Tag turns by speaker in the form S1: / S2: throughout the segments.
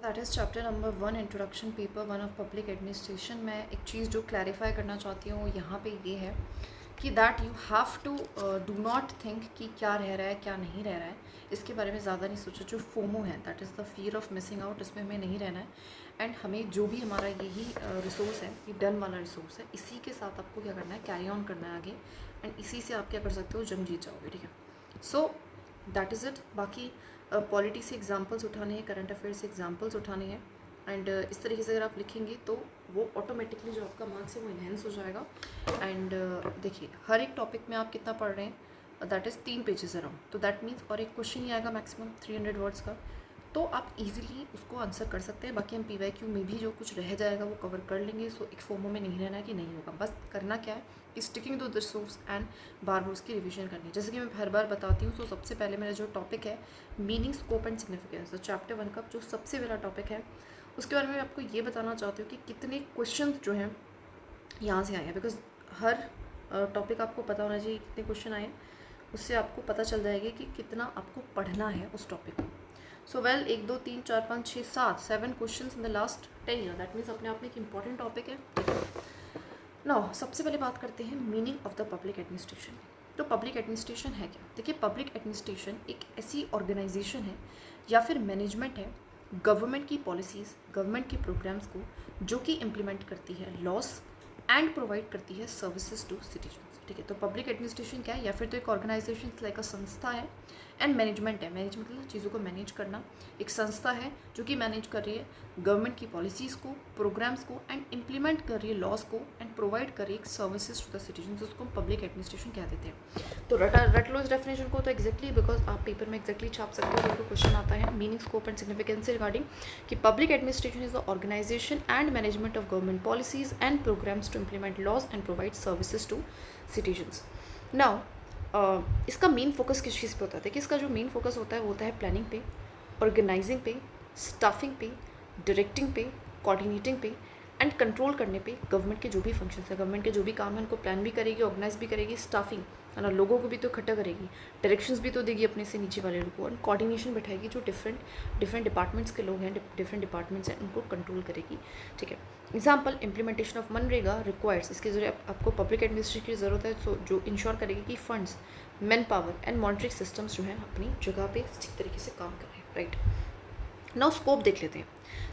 S1: That is chapter number 1 introduction paper 1 of public administration. मैं एक चीज़ जो क्लैरिफाई करना चाहती हूँ यहाँ पे ये है कि that you have to do not think कि क्या रह रहा है क्या नहीं रह रहा है, इसके बारे में ज़्यादा नहीं सोचो। जो फोमो है that is the fear of missing out, इसमें हमें नहीं रहना है। एंड हमें जो भी हमारा यही रिसोर्स है, ये डन वाला रिसोर्स है, इसी के साथ आपको क्या करना है, कैरी ऑन करना है आगे। एंड इसी से आप क्या कर सकते हो, जंग जीत जाओगे। ठीक है, सो दैट इज़ इट। बाकी पॉलिटी से एग्जाम्पल्स उठाने हैं, करंट अफेयर से एग्जाम्पल्स उठाने हैं। एंड इस तरीके से अगर आप लिखेंगे तो वो ऑटोमेटिकली जो आपका मार्क्स है वो इन्हेंस हो जाएगा। एंड देखिए, हर एक टॉपिक में आप कितना पढ़ रहे हैं, दैट इज़ 3 पेजेस अराउंड, तो दैट मीन्स और एक क्वेश्चन ही आएगा मैक्सिमम 300 वर्ड्स का, तो आप इजीली उसको आंसर कर सकते हैं। बाकी हम PYQ में भी जो कुछ रह जाएगा वो कवर कर लेंगे। सो एक फोमो में नहीं रहना है कि नहीं होगा, बस करना क्या है कि sticking to the source and बार बार उसकी रिवीजन करनी है। जैसे कि मैं हर बार बताती हूँ। सो सबसे पहले मेरा जो टॉपिक है मीनिंग, स्कोप एंड सिग्निफिकेंस, तो चैप्टर 1 का जो सबसे पहला टॉपिक है उसके बारे में आपको ये बताना चाहती हूँ कि कितने क्वेश्चन जो हैं यहाँ से आए हैं। बिकॉज हर टॉपिक आपको पता होना चाहिए कितने क्वेश्चन आए हैं, उससे आपको पता चल जाएगा कि कितना आपको पढ़ना है उस टॉपिक को। So well 1 2 3 4 5 6 7 7 question in the last 10 year, that means अपने आप में एक इंपॉर्टेंट टॉपिक है। नाउ सबसे पहले बात करते हैं meaning of the public administration. तो पब्लिक एडमिनिस्ट्रेशन है क्या? देखिए, पब्लिक एडमिनिस्ट्रेशन एक ऐसी ऑर्गेनाइजेशन है या फिर मैनेजमेंट है गवर्नमेंट की पॉलिसीज़, गवर्नमेंट के प्रोग्राम्स को, जो कि इम्प्लीमेंट करती है लॉस एंड प्रोवाइड करती है सर्विसेज टू सिटीजन। ठीक है, तो पब्लिक एडमिनिस्ट्रेशन क्या है? या फिर तो एक ऑर्गेनाइजेशन लाइक अ संस्था है। एंड मैनेजमेंट है, मैनेजमेंट मतलब चीज़ों को मैनेज करना। एक संस्था है जो कि मैनेज कर रही है गवर्नमेंट की पॉलिसीज़ को, प्रोग्राम्स को, एंड इम्प्लीमेंट कर रही है लॉस को, एंड प्रोवाइड कर रही है सर्विसेज टू द सिटीजन, उसको हम पब्लिक एडमिनिस्ट्रेशन कह देते हैं। तो रट लो इस डेफिनेशन को, तो एक्जैक्टली बिकॉज आप पेपर में एक्जैक्टली छाप सकते हो। तो क्वेश्चन आता है मीनिंग, स्कोप एंड सिग्निफिकेंस से रिगार्डिंग कि public administration is the organisation and management of government policies and programmes to implement laws and provide services to citizens. Now इसका मेन फोकस किस चीज़ पे होता है कि इसका जो मेन फोकस होता है वो होता है प्लानिंग पे, ऑर्गेनाइजिंग पे, स्टाफिंग पे, डायरेक्टिंग पे, कोऑर्डिनेटिंग पे एंड कंट्रोल करने पे। गवर्नमेंट के जो भी फंक्शंस है, गवर्नमेंट के जो भी काम है, उनको प्लान भी करेगी, ऑर्गेनाइज भी करेगी, स्टाफिंग है ना, लोगों को भी तो इकट्ठा करेगी, डायरेक्शंस भी तो देगी अपने से नीचे वाले लोगों को, एंड कोऑर्डिनेशन बैठाएगी जो डिफरेंट डिपार्टमेंट्स के लोग हैं, डिफरेंट डिपार्टमेंट्स हैं, उनको कंट्रोल करेगी। ठीक है, example implementation of MNREGA requires, इसके जरिए आपको पब्लिक एडमिनिस्ट्रेशन की ज़रूरत है, सो जो इंश्योर करेगी कि funds, man power and monitoring systems जो हैं अपनी जगह पे ठीक तरीके से काम कर रहे हैं। राइट, नाउ स्कोप देख लेते हैं।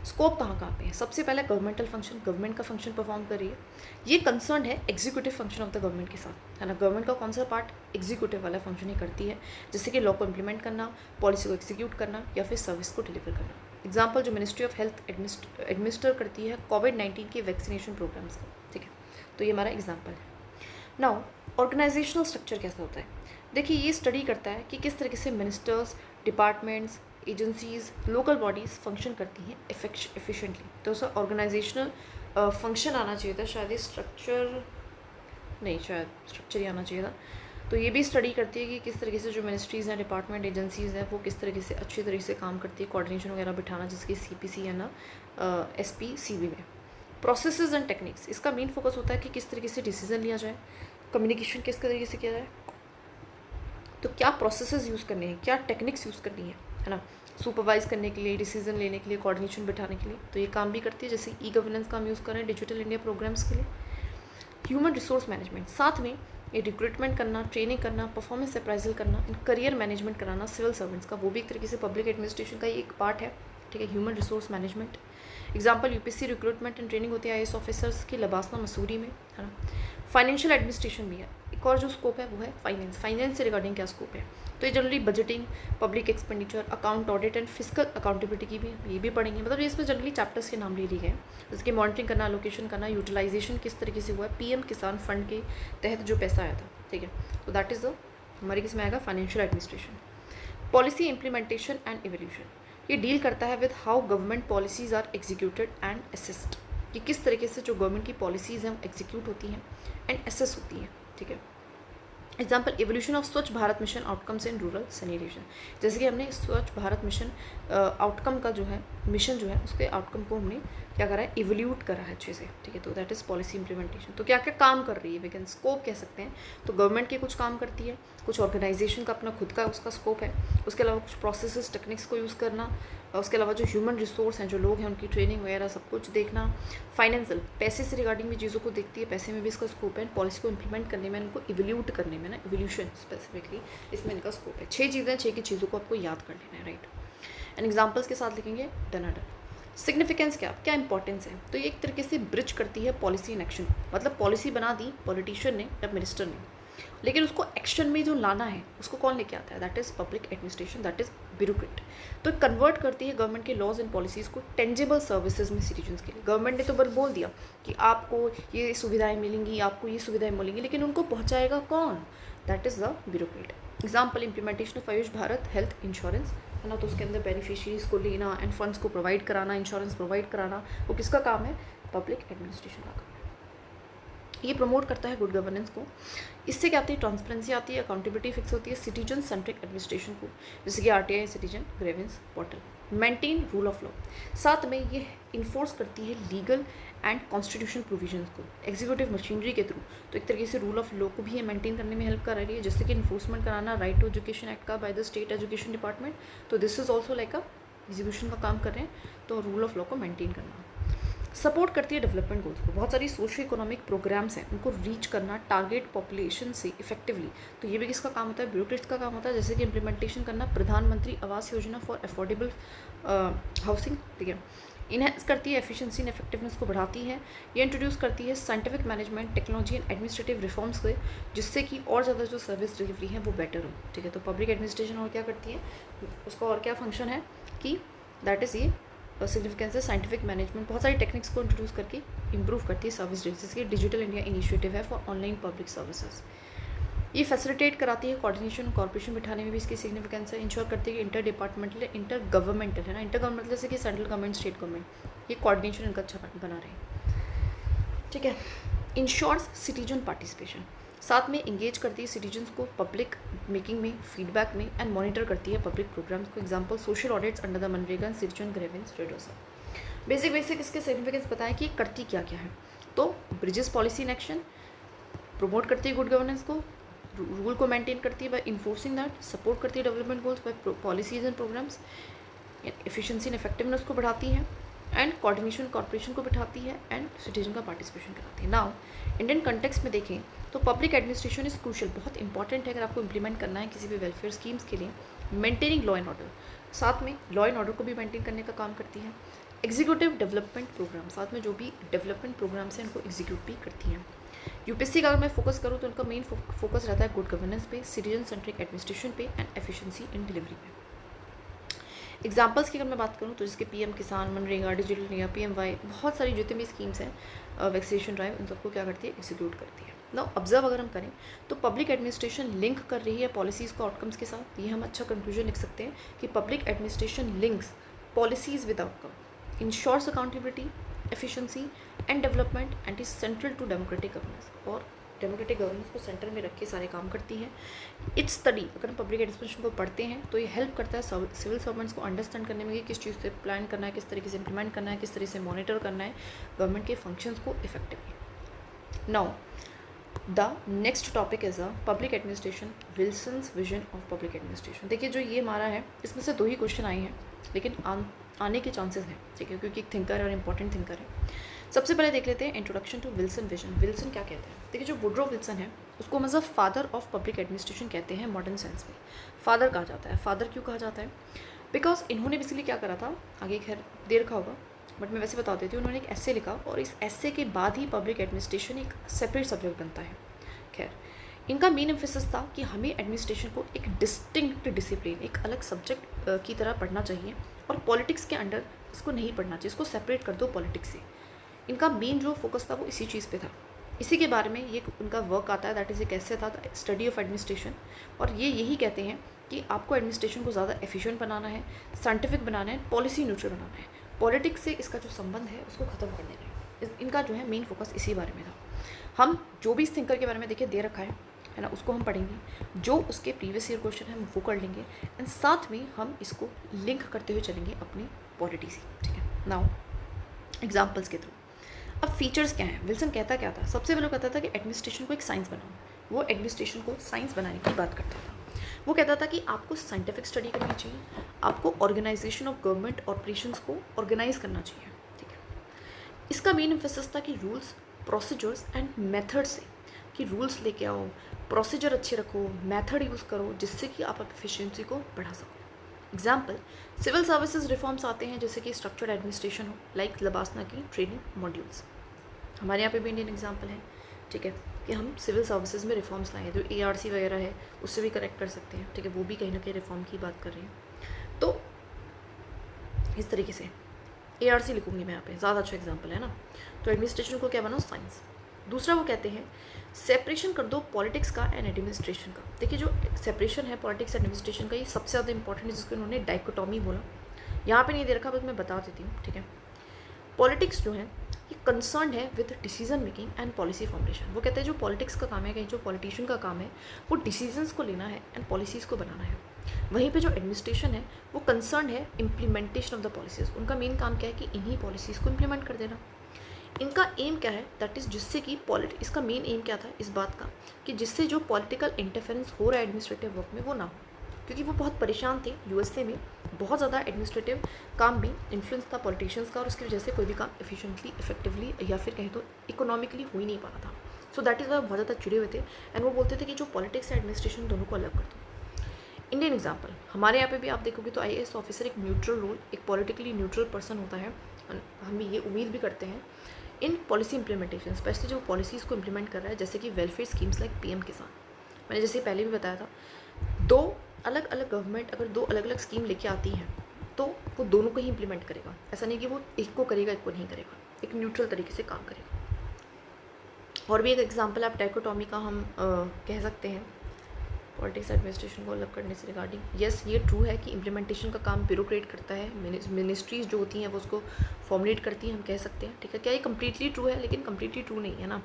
S1: स्कोप कहाँ कहाँ पे है? सबसे पहले गवर्नमेंटल फंक्शन, गवर्नमेंट का फंक्शन परफॉर्म कर रही है। ये कंसर्न है executive function of the government के साथ, है ना। गवर्नमेंट का कौन सा पार्ट? एग्जीक्यूटिव वाला फंक्शन ही करती है, जैसे कि लॉ को इम्प्लीमेंट करना, पॉलिसी को एग्जीक्यूट करना या फिर सर्विस को डिलीवर करना। एग्जाम्पल जो मिनिस्ट्री ऑफ हेल्थ एडमिनिस्टर करती है कोविड-19 के वैक्सीनेशन प्रोग्राम्स का। ठीक है, तो ये हमारा एग्जाम्पल है। नाउ ऑर्गेनाइजेशनल स्ट्रक्चर कैसा होता है? देखिए, ये स्टडी करता है कि किस तरीके से ministers, departments, agencies, local bodies function करती हैं एफिशिएंटली। तो उसका ऑर्गेनाइजेशनल फंक्शन आना चाहिए था, शायद ये स्ट्रक्चर नहीं, शायद स्ट्रक्चर ही आना चाहिए था। तो ये भी स्टडी करती है कि किस तरीके से जो मिनिस्ट्रीज़ हैं, डिपार्टमेंट, एजेंसीज़ हैं, वो किस तरीके से अच्छी तरीके से काम करती है, कोऑर्डिनेशन वगैरह बिठाना, जिसकी CPC है ना, SPCB में। प्रोसेसेस एंड टेक्निक्स, इसका मेन फोकस होता है कि किस तरीके से डिसीजन लिया जाए, कम्युनिकेशन किस तरीके से किया जाए, तो क्या प्रोसेसेस यूज़ करने हैं, क्या टेक्निक्स यूज़ करनी है ना, सुपरवाइज करने के लिए, डिसीजन लेने के लिए, कोऑर्डिनेशन बिठाने के लिए। तो ये काम भी करती है, जैसे गवर्नेंस का हम यूज़ कर रहे हैं डिजिटल इंडिया प्रोग्राम्स के लिए। ह्यूमन रिसोर्स मैनेजमेंट, साथ में ये रिक्रूटमेंट करना, ट्रेनिंग करना, परफॉर्मेंस अप्राइजल करना, करियर मैनेजमेंट कराना सिविल सर्वेंट्स का, वो भी एक तरीके से पब्लिक एडमिनिस्ट्रेशन का ही एक पार्ट है। ठीक है, human resource management. Example UPSC recruitment and training होती है IAS ऑफिसर्स की लबासना मसूरी में, है ना। फाइनेंशियल एडमिनिस्ट्रेशन भी है, एक और जो स्कोप है वो है फाइनेंस। फाइनेंस से रिगार्डिंग क्या स्कोप है? तो ये generally budgeting, public expenditure, account audit and physical accountability की भी ये भी पढ़ेंगे। मतलब ये इसमें जनरली चैप्टर्स के नाम ले लिए गए हैं, जिसकी मॉनिटरिंग करना, एलोकेशन करना, यूटिलाइजेशन किस तरीके से हुआ है, PM किसान फंड के तहत जो पैसा आया था। ठीक है, तो दैट इज़ द हमारे किस में आएगा, financial administration. Policy implementation and evolution, ये डील करता है with how government policies are executed and assessed, कि किस तरीके से जो गवर्नमेंट की पॉलिसीज़ हैं एग्जीक्यूट होती हैं एंड असेस होती हैं। ठीक है, एग्जाम्पल एवोल्यूशन ऑफ स्वच्छ Bharat mission outcomes in rural sanitation, जैसे कि हमने स्वच्छ भारत मिशन आउटकम का जो है मिशन जो है उसके आउटकम को हमने क्या करा है, इवोल्यूट करा है अच्छे से। ठीक है, तो दैट इज़ पॉलिसी इंप्लीमेंटेशन। तो क्या क्या काम कर रही है, वी कैन स्कोप कह सकते हैं। तो गवर्नमेंट के कुछ काम करती है, कुछ ऑर्गेनाइजेशन का अपना खुद का उसका स्कोप है, उसके अलावा कुछ प्रोसेसेस टेक्निक्स को यूज़ करना, उसके अलावा जो ह्यूमन रिसोर्स हैं, जो लोग हैं, उनकी ट्रेनिंग वगैरह सब कुछ देखना। फाइनेंशियल, पैसे से रिगार्डिंग भी चीज़ों को देखती है, पैसे में भी इसका स्कोप है। पॉलिसी को इम्प्लीमेंट करने में, इनको इवोल्यूट करने में ना, इवोल्यूशन स्पेसिफिकली इसमें इनका स्कोप है। 6 चीज़ें, 6 की चीज़ों को आपको याद कर लेना है, राइट। एंड एग्जाम्पल्स के साथ लिखेंगे डनाडन। सिग्निफिकेंस क्या इंपॉर्टेंस है, तो ये एक तरीके से ब्रिज करती है पॉलिसी इन एक्शन को। मतलब पॉलिसी बना दी पॉलिटिशियन ने या मिनिस्टर ने, लेकिन उसको एक्शन में जो लाना है उसको कौन लेके आता है? That is public administration, that is bureaucrat. तो कन्वर्ट करती है गवर्नमेंट के लॉज एंड पॉलिसीज़ को टेंजिबल सर्विसेज में सिटीजन्स के लिए। गवर्नमेंट ने तो बस बोल दिया कि आपको ये सुविधाएं मिलेंगी, आपको ये सुविधाएं मिलेंगी, लेकिन उनको पहुँचाएगा कौन? That is the bureaucrat. Example, implementation of Ayush Bharat health insurance है ना, तो उसके अंदर बेनिफिशियरीज को लेना एंड फंड्स को प्रोवाइड कराना, इंश्योरेंस प्रोवाइड कराना, वो किसका काम है? पब्लिक एडमिनिस्ट्रेशन का काम है। ये प्रमोट करता है गुड गवर्नेंस को। इससे क्या आती है? ट्रांसपेरेंसी आती है, अकाउंटेबिलिटी फिक्स होती है, सिटीजन सेंट्रिक एडमिनिस्ट्रेशन को, जैसे कि RTI, citizen grievance portal. Maintain rule of law, साथ में ये इन्फोर्स करती है लीगल एंड कॉन्स्टिट्यूशन प्रोविजंस को एग्जीक्यूटिव मशीनरी के थ्रू। तो एक तरीके से रूल ऑफ लॉ को भी ये मेंटेन करने में हेल्प कर रही है, जैसे कि इन्फोर्समेंट कराना राइट टू एजुकेशन एक्ट का by the state education department. तो this is also like a execution का काम कर रहे हैं, तो रूल ऑफ लॉ को मेंटेन करना। सपोर्ट करती है डेवलपमेंट गोल्स को। बहुत सारी सोशियो इकोनॉमिक प्रोग्राम्स हैं, उनको रीच करना टारगेट पॉपुलेशन से इफेक्टिवली। तो ये भी किसका काम होता है? ब्यूरोक्रेट्स का काम होता है, जैसे कि इम्प्लीमेंटेशन करना प्रधानमंत्री Awas Yojana for affordable housing, ठीक है। इनहेंस करती है एफिशिएंसी एंड इफेक्टिवनेस को बढ़ाती है। ये इंट्रोड्यूस करती है scientific management, technology and administrative reforms को, जिससे कि और ज़्यादा जो सर्विस डिलीवरी है वो बेटर हो, ठीक है। तो पब्लिक एडमिनिस्ट्रेशन और क्या करती है, उसका और क्या फंक्शन है कि दैट इज़ ये सिग्निफिकेंस है साइंटिफिक मैनेजमेंट, बहुत सारी टेक्निक्स को इंट्रोड्यूस करके इंप्रूव करती है सर्विस डिलीवरी, जैसे कि डिजिटल इंडिया इनिशिएटिव है फॉर ऑनलाइन पब्लिक सर्विसेज। ये फैसिलिटेट कराती है कोऑर्डिनेशन कॉर्पोरेशन बिठाने में भी इसकी सिग्निफिकेंस है। इंश्योर करती है कि इंटर डिपार्टमेंटल, इंटर गवर्नमेंटल है ना, इंटर गवर्नमेंटल जैसे कि सेंट्रल गवर्नमेंट, स्टेट गवर्नमेंट, ये कोऑर्डिनेशन इनका अच्छा बना रहे, ठीक है। इंश्योर्स सिटीजन पार्टिसिपेशन, साथ में इंगेज करती है सिटीजन्स को पब्लिक मेकिंग में, फीडबैक में एंड मॉनिटर करती है पब्लिक प्रोग्राम्स को। Example, social audits under the MNREGA and citizen grievance reducer. Basic इसके सिग्निफिकेंस बताएं कि करती क्या क्या है। तो bridges policy in action, promote करती है गुड गवर्नेंस को, रूल को मेंटेन करती है बाय इन्फोर्सिंग दैट, सपोर्ट करती है development goals by policies and programmes, efficiency and effectiveness को बढ़ाती है एंड कोऑर्डिनेशन कॉर्पोरेशन को बिठाती है एंड सिटीजन का पार्टिसिपेशन कराती है। नाउ इंडियन कंटेक्स्ट में देखें तो पब्लिक एडमिनिस्ट्रेशन इज क्रूशियल, बहुत इंपॉर्टेंट है अगर आपको इंप्लीमेंट करना है किसी भी वेलफेयर स्कीम्स के लिए। मेंटेनिंग लॉ एंड ऑर्डर, साथ में लॉ एंड ऑर्डर को भी मेंटेन करने का काम करती है। एग्जीक्यूटिव डेवलपमेंट प्रोग्राम, साथ में जो भी डेवलपमेंट प्रोग्राम्स हैं उनको एग्जीक्यूट भी करती हैं। यूपीएससी का अगर मैं फोकस करूँ तो उनका मेन फोकस रहता है गुड गवर्नेंस पे, सिटीजन सेंट्रिक एडमिनिस्ट्रेशन पे एंड एफिशिएंसी इन डिलीवरी पे। एग्जाम्पल्स की अगर मैं बात करूँ तो जिसके पीएम किसान, मनरेगा, डिजिटल इंडिया, पीएमवाई, बहुत सारी जितनी भी स्कीम्स हैं, वैक्सीनेशन ड्राइव, उन सबको क्या करती है? एग्जीक्यूट करती है। नाउ ऑब्जर्व अगर हम करें तो पब्लिक एडमिनिस्ट्रेशन लिंक कर रही है पॉलिसीज़ को आउटकम्स के साथ। ये हम अच्छा कंक्लूजन लिख सकते हैं कि public administration links policies with outcome, ensures accountability, efficiency and development and is central to democratic governance, और डेमोक्रेटिक गवर्नेंस को सेंटर में रख के सारे काम करती है। इट्स स्टडी, अगर हम पब्लिक एडमिनिस्ट्रेशन को पढ़ते हैं तो ये हेल्प करता है सिविल सर्वेंट्स को अंडरस्टैंड करने में कि किस चीज़ से प्लान करना है, किस तरीके से इंप्लीमेंट करना है, किस तरह से मॉनिटर करना है गवर्नमेंट के फंक्शंस को effectively. Now the next topic is a public administration, Wilson's vision of public administration. देखिए जो ये हमारा है इसमें से 2 ही क्वेश्चन आए हैं, लेकिन आने के चांसेस हैं, ठीक है, क्योंकि एक थिंकर है और इम्पॉर्टेंट थिंकर है। सबसे पहले देख लेते हैं introduction to Wilson vision. Wilson क्या कहते हैं? देखिए जो वुडरो विल्सन है उसको मतलब फादर ऑफ पब्लिक एडमिनिस्ट्रेशन कहते हैं मॉडर्न सेंस में। फादर कहा जाता है। फादर क्यों कहा जाता है? बिकॉज इन्होंने बेसिकली क्या करा था, आगे खैर दे रखा होगा बट मैं वैसे बता देती हूँ। उन्होंने एक एस्से लिखा और इस एस्से के बाद ही पब्लिक एडमिनिस्ट्रेशन एक सेपरेट सब्जेक्ट बनता है। खैर इनका मेन एम्फेसिस था कि हमें एडमिनिस्ट्रेशन को एक डिस्टिंक्ट डिसिप्लिन, एक अलग सब्जेक्ट की तरह पढ़ना चाहिए और पॉलिटिक्स के अंडर इसको नहीं पढ़ना चाहिए, इसको सेपरेट कर दो पॉलिटिक्स से। इनका मेन जो फोकस था वो इसी चीज़ पे था। इसी के बारे में ये उनका वर्क आता है, दैट इज़ एक ऐसे था स्टडी ऑफ एडमिनिस्ट्रेशन। और ये यही कहते हैं कि आपको एडमिनिस्ट्रेशन को ज़्यादा एफिशिएंट बनाना है, साइंटिफिक बनाना है, पॉलिसी न्यूट्रल बनाना है, पॉलिटिक्स से इसका जो संबंध है उसको ख़त्म कर देना है। इनका जो है मेन फोकस इसी बारे में था। हम जो भी इस थिंकर के बारे में देखिए दे रखा है ना, उसको हम पढ़ेंगे, जो उसके प्रीवियस ईयर क्वेश्चन है हम वो कर लेंगे एंड साथ में हम इसको लिंक करते हुए चलेंगे अपनी पॉलिटी से, ठीक है। नाउ एग्जाम्पल्स के थ्रू अब फीचर्स क्या हैं? विल्सन कहता क्या था? सबसे पहले कहता था कि एडमिनिस्ट्रेशन को एक साइंस बनाओ। वो एडमिनिस्ट्रेशन को साइंस बनाने की बात करता था। वो कहता था कि आपको साइंटिफिक स्टडी करनी चाहिए, आपको ऑर्गेनाइजेशन ऑफ गवर्नमेंट ऑपरेशंस को ऑर्गेनाइज करना चाहिए, ठीक है। इसका मेन एम्फेसिस था कि रूल्स, प्रोसीजर्स एंड मेथड से, कि रूल्स लेके आओ, प्रोसीजर अच्छे रखो, मेथड यूज़ करो, जिससे कि आप एफिशिएंसी को बढ़ा सको। एग्जाम्पल, सिविल सर्विसेज रिफॉर्म्स आते हैं जैसे कि स्ट्रक्चर्ड एडमिनिस्ट्रेशन हो, लाइक लबासना की ट्रेनिंग मॉड्यूल्स। हमारे यहाँ पे भी इंडियन एग्जाम्पल है, ठीक है, कि हम सिविल सर्विसेज में रिफॉर्म्स लाएँ, जो ARC वगैरह है उससे भी कनेक्ट कर सकते हैं, ठीक है, वो भी कहीं ना कहीं रिफॉर्म की बात कर रही हैं। तो इस तरीके से ARC लिखूंगी मैं यहाँ पे, ज़्यादा अच्छा एग्जाम्पल है ना। तो एडमिनिस्ट्रेशन को क्या बनाओ, साइंस। दूसरा वो कहते हैं सेपरेशन कर दो पॉलिटिक्स का एंड एडमिनिस्ट्रेशन का। देखिए जो सेपरेशन है पॉलिटिक्स एडमिनिस्ट्रेशन का, ये सबसे ज़्यादा इंपॉर्टेंट है, जिसको इन्होंने डाइकोटॉमी बोला। यहाँ पे नहीं दे रखा, बस मैं बता देती हूँ, ठीक है। पॉलिटिक्स जो है ये कंसर्न है with decision making and policy formulation. वो कहते हैं जो पॉलिटिक्स का काम है, कहीं जो पॉलिटिशियन का काम है वो डिसीजंस को लेना है एंड पॉलिसीज़ को बनाना है। वहीं पे जो एडमिनिस्ट्रेशन है वो कंसर्न है इम्प्लीमेंटेशन ऑफ द पॉलिसीज़। उनका मेन काम क्या है कि इन्हीं पॉलिसीज़ को इम्प्लीमेंट कर देना। इनका एम क्या है, दैट इज़ जिससे कि इसका मेन एम क्या था इस बात का, कि जिससे जो पॉलिटिकल इंटरफेरेंस हो रहा है एडमिनिस्ट्रेटिव वर्क में वो ना हो, क्योंकि वो बहुत परेशान थे। USA में बहुत ज़्यादा एडमिनिस्ट्रेटिव काम भी इन्फ्लुएंस था पॉलिटिशियंस का, और उसकी वजह से कोई भी काम एफिशिएंटली, इफेक्टिवली या फिर कहें तो इकोनॉमिकली हो ही नहीं पा रहा था। सो दैट इज़ वाई बहुत ज़्यादा चिड़े हुए थे एंड वो बोलते थे कि जो पॉलिटिक्स और एडमिनिस्ट्रेशन दोनों को अलग कर दो। इंडियन एग्जाम्पल हमारे यहाँ पे भी आप देखोगे तो IAS ऑफिसर एक न्यूट्रल रोल, एक पॉलिटिकली न्यूट्रल पर्सन होता है। हम ये उम्मीद भी करते हैं इन पॉलिसी इंप्लीमेंटेशन, स्पेशली जो पॉलिसीज़ को इम्प्लीमेंट कर रहा है, जैसे कि वेलफेयर स्कीम्स लाइक PM किसान। मैंने जैसे पहले भी बताया था, दो अलग अलग गवर्नमेंट अगर दो अलग अलग स्कीम लेके आती हैं तो वो दोनों को ही इम्प्लीमेंट करेगा। ऐसा नहीं कि वो एक को करेगा एक को नहीं करेगा, एक न्यूट्रल तरीके से काम करेगा। और भी एक एग्जांपल आप डाइकोटॉमी का हम कह सकते हैं पॉलिटिक्स एडमिनिस्ट्रेशन को अलग करने से रिगार्डिंग। येस, ये ट्रू है कि इम्प्लीमेंटेशन का काम ब्यूरोक्रेट करता है, मिनिस्ट्रीज जो होती हैं वो उसको फॉर्मुलेट करती हैं, हम कह सकते हैं, ठीक है। क्या ये कम्प्लीटली ट्रू है? लेकिन कम्प्लीटली ट्रू नहीं है ना।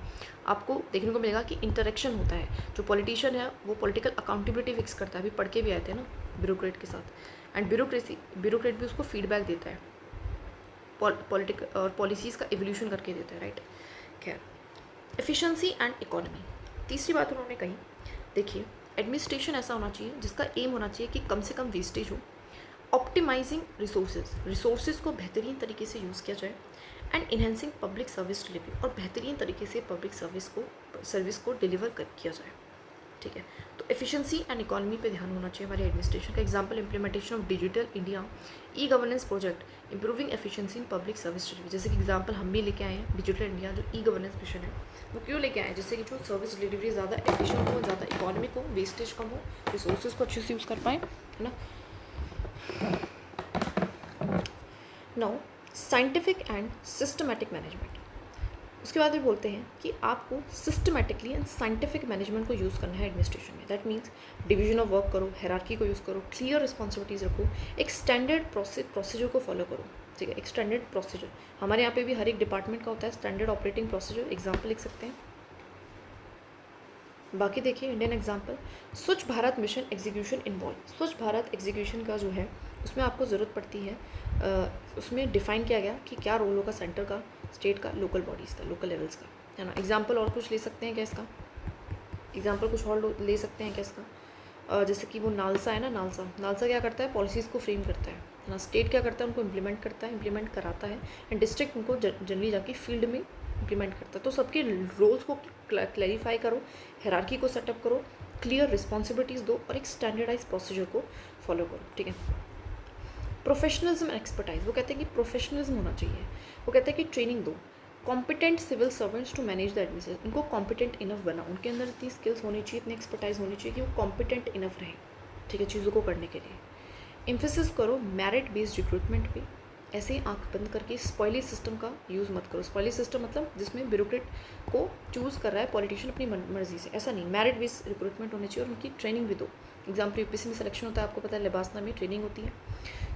S1: आपको देखने को मिलेगा कि इंटरेक्शन होता है, जो पॉलिटिशियन है वो पॉलिटिकल अकाउंटेबिलिटी फिक्स करता है। अभी पढ़ के भी आए थे ना ब्यूरोक्रेट के साथ, एंड ब्यूरोक्रेट भी उसको फीडबैक देता है, पॉलिटिक और पॉलिसीज़ का एवोल्यूशन करके देता है, राइट। खैर, एफिशिएंसी एंड इकोनॉमी, तीसरी बात उन्होंने कही। देखिए, एडमिनिस्ट्रेशन ऐसा होना चाहिए जिसका एम होना चाहिए कि कम से कम वेस्टेज हो, ऑप्टिमाइजिंग रिसोर्सेज को बेहतरीन तरीके से यूज़ किया जाए, and enhancing public service delivery, और बेहतरीन तरीके से पब्लिक सर्विस को डिलीवर किया जाए, ठीक है। तो एफिशिएंसी एंड इकोनॉमी पे ध्यान होना चाहिए हमारे एडमिनिस्ट्रेशन का। Example, implementation of digital India governance project, improving efficiency in public service delivery. जैसे कि एग्जांपल हम भी लेके आए हैं डिजिटल इंडिया जो गवर्नेंस मिशन है, वो क्यों लेके आए हैं? जिससे कि जो सर्विस डिलीवरी ज़्यादा एफिशिएंट हो, ज़्यादा इकोनॉमिक हो, वेस्टेज कम हो, रिसोर्सेज को अच्छे से यूज़ कर पाएँ, है ना। Now scientific and systematic management, उसके बाद भी बोलते हैं कि आपको सिस्टमेटिकली एंड साइंटिफिक मैनेजमेंट को यूज़ करना है एडमिनिस्ट्रेशन में। That means division of work करो, हायरार्की को यूज़ करो, क्लियर रिस्पॉन्सिबिलिटीज़ रखो, एक स्टैंडर्ड प्रोसीजर को फॉलो करो, ठीक है। एक स्टैंडर्ड प्रोसीजर हमारे यहाँ पे भी हर एक डिपार्टमेंट का होता है, स्टैंडर्ड ऑपरेटिंग प्रोसीजर। एग्जाम्पल लिख सकते हैं। बाकी देखिए इंडियन एग्जाम्पल, स्वच्छ भारत मिशन एग्जीक्यूशन इन्वॉल्व। स्वच्छ भारत एग्जीक्यूशन का जो है उसमें आपको ज़रूरत पड़ती है, उसमें डिफ़ाइन किया गया कि क्या रोल होगा सेंटर का, स्टेट का, लोकल बॉडीज़ का, लोकल लेवल्स का, है ना। एग्जाम्पल और कुछ ले सकते हैं क्या इसका? एग्जाम्पल कुछ और ले सकते हैं क्या इसका? जैसे कि वो नालसा है ना, नालसा क्या करता है? पॉलिसीज़ को फ्रेम करता है ना। स्टेट क्या करता है? उनको इम्प्लीमेंट करता है, इम्प्लीमेंट कराता है, एंड डिस्ट्रिक्ट उनको जनरली जाके फील्ड में इम्प्लीमेंट करता है। तो सबके रोल्स को क्लैरिफाई करो, हायरार्की को सेटअप करो, क्लियर रिस्पॉन्सिबिलिटीज़ दो, और एक स्टैंडर्डाइज प्रोसीजर को फॉलो करो, ठीक है। प्रोफेशनलिज्म एंड एक्सपर्टाइज, वो कहते हैं कि प्रोफेशनलिज्म होना चाहिए। वो कहते हैं कि ट्रेनिंग दो competent civil servants to manage the administration. उनको कॉम्पिटेंट इनफ बना, उनके अंदर इतनी स्किल्स होनी चाहिए, इतनी एक्सपर्टाइज होनी चाहिए कि वो कॉम्पिटेंट इनफ रहे, ठीक है, चीज़ों को करने के लिए। एम्फेसिस करो मेरिट बेस्ड रिक्रूटमेंट पे। ऐसे ही आंख बंद करके स्पॉयली सिस्टम का यूज़ मत करो। स्पॉयली सिस्टम मतलब जिसमें ब्यूरोक्रेट को चूज़ कर रहा है पॉलिटिशियन अपनी मर्जी से, ऐसा नहीं। मेरिट बेस्ड रिक्रूटमेंट होनी चाहिए, और उनकी ट्रेनिंग भी दो। एग्जाम्पल, UPSC में सिलेक्शन होता है, आपको पता है, लिबासना में ट्रेनिंग होती है।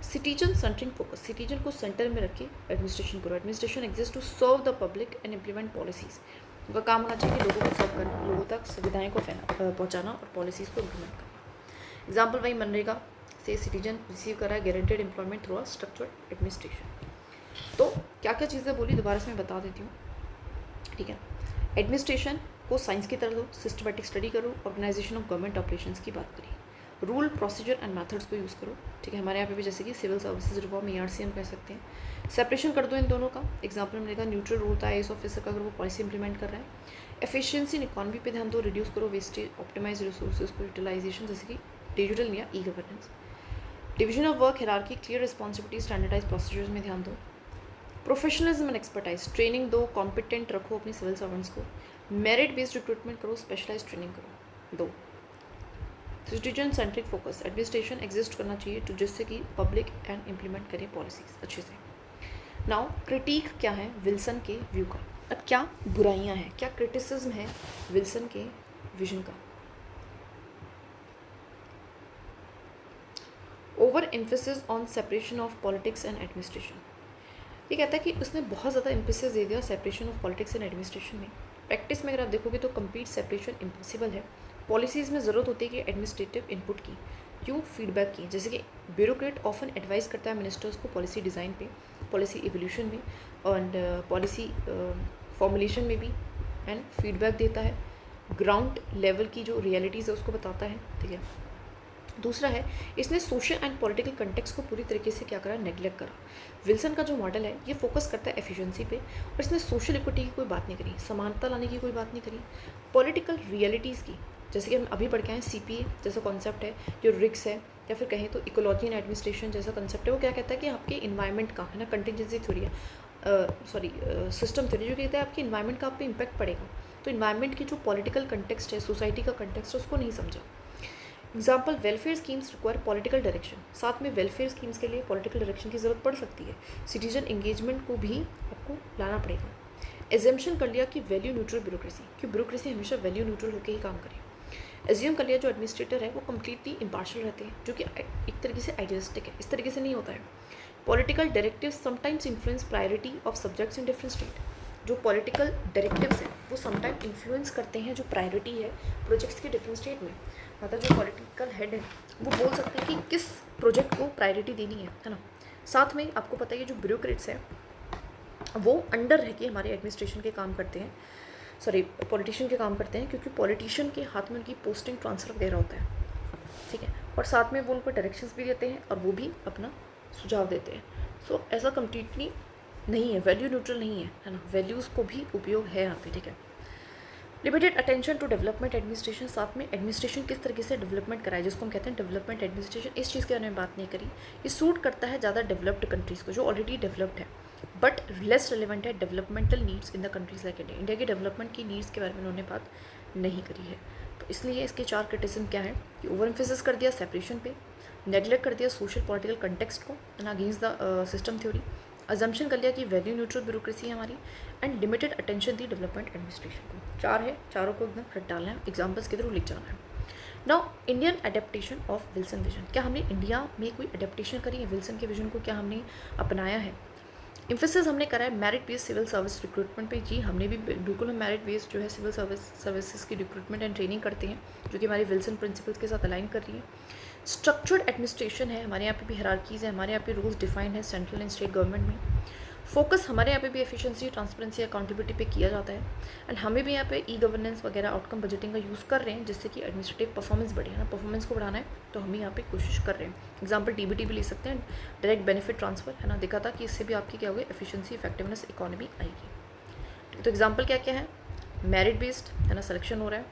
S1: सिटीजन सेंटरिंग फोकस, सिटीजन को सेंटर में रख के एडमिनिस्ट्रेशन करो। Administration exist to serve the public and implement policies. उनका काम होना चाहिए कि लोगों को सर्व करना, लोगों तक सुविधाएं को पहुँचाना और पॉलिसीज़ को इम्प्लीमेंट करना। एग्जाम्पल, वही मनरेगा से सिटीजन रिसीव करा है guaranteed employment through a structured administration. तो क्या क्या चीज़ें बोली दोबारा से मैं बता देती हूँ, ठीक है। एडमिनिस्ट्रेशन को साइंस की तरह दो, सिस्टमेटिक स्टडी करो, ऑर्गेनाइजेशन ऑफ गवर्नमेंट ऑपरेशंस की बात करी। रूल, प्रोसीजर एंड मेथड्स को यूज़ करो, ठीक है। हमारे यहाँ पे भी जैसे कि सिविल सर्विसेज रिफॉर्म ERC हम कह सकते हैं। सेपरेशन कर दो इन दोनों का। एग्जाम्पल मैंने कहा न्यूट्रल रोल था IAS ऑफिसर का अगर वो पॉलिसी इंप्लीमेंट कर रहा है। एफिशिएंसी इन इकॉनमी पे ध्यान दो, रिड्यूस करो वेस्टेज, ऑप्टिमाइज रिसोर्सेज को यूटिलाइजेशन, जैसे कि डिजिटल या governance. Division of work, hierarchy, clear responsibility, standardise procedures में ध्यान दो। प्रोफेशनलिज्म एंड एक्सपर्टाइज, ट्रेनिंग दो, कॉम्पिटेंट रखो अपने सिविल सर्वेंट्स को। मेरिट बेस्ड रिक्रूटमेंट करो, स्पेशलाइज ट्रेनिंग करो। दो, citizen centric focus, administration exist करना चाहिए तो जिससे कि पब्लिक एंड इम्प्लीमेंट करें पॉलिसीज अच्छे से। नाउ क्रिटिक क्या है विल्सन के व्यू का। अब क्या बुराइयां हैं, क्या क्रिटिसिज्म है विल्सन के विजन का। Over emphasis on separation of politics and administration. ये कहता है कि उसने बहुत ज़्यादा एम्फेसिस दे दिया separation of politics and administration में। प्रैक्टिस में अगर आप देखोगे तो कंप्लीट सेपरेशन इम्पॉसिबल है। पॉलिसीज़ में ज़रूरत होती है कि एडमिनिस्ट्रेटिव इनपुट की, क्यों, फीडबैक की। जैसे कि ब्यूरोक्रेट ऑफन एडवाइस करता है मिनिस्टर्स को पॉलिसी डिज़ाइन पे, पॉलिसी इवोल्यूशन में एंड पॉलिसी फॉर्मुलेशन में भी, एंड फीडबैक देता है, ग्राउंड लेवल की जो रियलिटीज़ है उसको बताता है, ठीक है। दूसरा है, इसने सोशल एंड पॉलिटिकल कंटेक्स्ट को पूरी तरीके से क्या करा, नेग्लेक्ट करा। विल्सन का जो मॉडल है ये फोकस करता है एफिशिएंसी पे, और इसने सोशल इक्विटी की कोई बात नहीं करी, समानता लाने की कोई बात नहीं करी। पॉलिटिकल रियलिटीज़ की, जैसे कि हम अभी पढ़ के आए CPA जैसा कॉन्सेप्ट है, जो रिक्स है, या फिर कहें तो इकोलॉजी एंड एडमिनिस्ट्रेशन जैसा कंसेप्ट है, वो क्या कहता है कि आपके इन्वायरमेंट का है ना, कंटिजेंसी थ्योरी है, सिस्टम थ्योरी, जो कहता है आपके इन्वायरमेंट का आप पे इम्पैक्ट पड़ेगा। तो इन्वायरमेंट की जो पॉलिटिकल कंटेक्स्ट है, सोसाइटी का कंटेक्स्ट है, उसको नहीं समझा। Example, welfare schemes require political direction. साथ में वेलफेयर स्कीम्स के लिए पॉलिटिकल डायरेक्शन की ज़रूरत पड़ सकती है। सिटीजन एंगेजमेंट को भी आपको लाना पड़ेगा। एजम्पशन कर लिया कि वैल्यू न्यूट्रल ब्यूरोक्रेसी, कि ब्यूरोक्रेसी हमेशा वैल्यू न्यूट्रल होकर ही काम करे। एज्यूम कर लिया जो एडमिनिस्ट्रेटर है वो कम्प्लीटली इम्पार्शियल रहते हैं, जो कि एक तरीके से आइडियलिस्टिक है। इस तरीके से नहीं होता है। Political directives sometimes influence priority of subjects in different state. जो पॉलिटिकल डायरेक्टिव्स हैं वो समटाइम इन्फ्लुएंस करते हैं जो प्रायोरिटी है प्रोजेक्ट्स के डिफरेंट स्टेट में। मतलब जो पॉलिटिकल हेड है वो बोल सकते हैं कि किस प्रोजेक्ट को प्रायोरिटी देनी है ना। साथ में आपको पता है कि जो ब्यूरोक्रेट्स हैं वो अंडर रह के हमारे एडमिनिस्ट्रेशन के काम करते हैं, पॉलिटिशियन के काम करते हैं, क्योंकि पॉलिटिशियन के हाथ में उनकी पोस्टिंग ट्रांसफ़र वगैरह होता है, ठीक है। और साथ में वो उनको डायरेक्शंस भी देते हैं और वो भी अपना सुझाव देते हैं। सो ऐसा कम्प्लीटली नहीं है, वैल्यू न्यूट्रल नहीं है ना, वैल्यूज़ को भी उपयोग है यहाँ पे, ठीक है। Limited attention to development administration, साथ में एडमिनिस्ट्रेशन किस तरीके से डेवलपमेंट कराए, जिसको हम कहते हैं डेवलपमेंट एडमिनिस्ट्रेशन, इस चीज़ के बारे में बात नहीं करी। ये सूट करता है ज़्यादा डेवलप्ड कंट्रीज़ को जो ऑलरेडी डेवलप्ड है, बट लेस रिलेवेंट है developmental needs in the countries like India. India की डेवलपमेंट की नीड्स के बारे में उन्होंने बात नहीं करी है। तो इसलिए इसके 4 क्रिटिसिज्म क्या है कि ओवर एम्फेसिस कर दिया सेपरेशन पे, नेग्लेक्ट कर दिया सोशल पॉलिटिकल कंटेक्स्ट को and against the system theory, assumption कर लिया कि वैल्यू न्यूट्रल ब्यूरोक्रेसी है हमारी, and limited attention the development administration को। 4 है, चारों को एकदम रट डालना है, एग्जाम्पल्स के थ्रू लिख जाना है। Now Indian adaptation of Wilson vision, क्या हमने इंडिया में कोई अडेप्टेशन करी है विल्सन के विजन को, क्या हमने अपनाया है। इम्फेसिस हमने करा है merit based civil service recruitment पे। जी हमने भी बिल्कुल, हम मेरिट बेस्ड जो है सिविल सर्विसेज की रिक्रूटमेंट एंड ट्रेनिंग करते हैं, जो कि हमारी विल्सन प्रिंसिपल्स के साथ अलाइन कर रही है। स्ट्रक्चर्ड एडमिनिस्ट्रेशन है, हमारे यहाँ पे भी हायरार्कीज़ है, हमारे यहाँ पे रूल्स डिफाइंड है सेंट्रल एंड स्टेट गवर्नमेंट में। फोकस हमारे यहाँ पे भी एफिशिएंसी, ट्रांसपेरेंसी, अकाउंटेबिलिटी पे किया जाता है, एंड हमें भी यहाँ पे गवर्नेंस वगैरह आउटकम बजटिंग का यूज़ कर रहे हैं, जिससे कि एडमिनिस्ट्रेटिव परफॉर्मेंस बढ़े ना, परफॉर्मेंस को बढ़ाना है तो हम यहाँ पे कोशिश कर रहे हैं। एग्जाम्पल DBT भी ले सकते हैं, डायरेक्ट बेनिफिट ट्रांसफर है ना, देखा था कि इससे भी आपकी क्या होगी, एफिशिएंसी, इफेक्टिवनेस, इकोनॉमी आएगी। तो एग्जाम्पल क्या क्या है, मेरिट बेस्ड है ना, सिलेक्शन हो रहा है,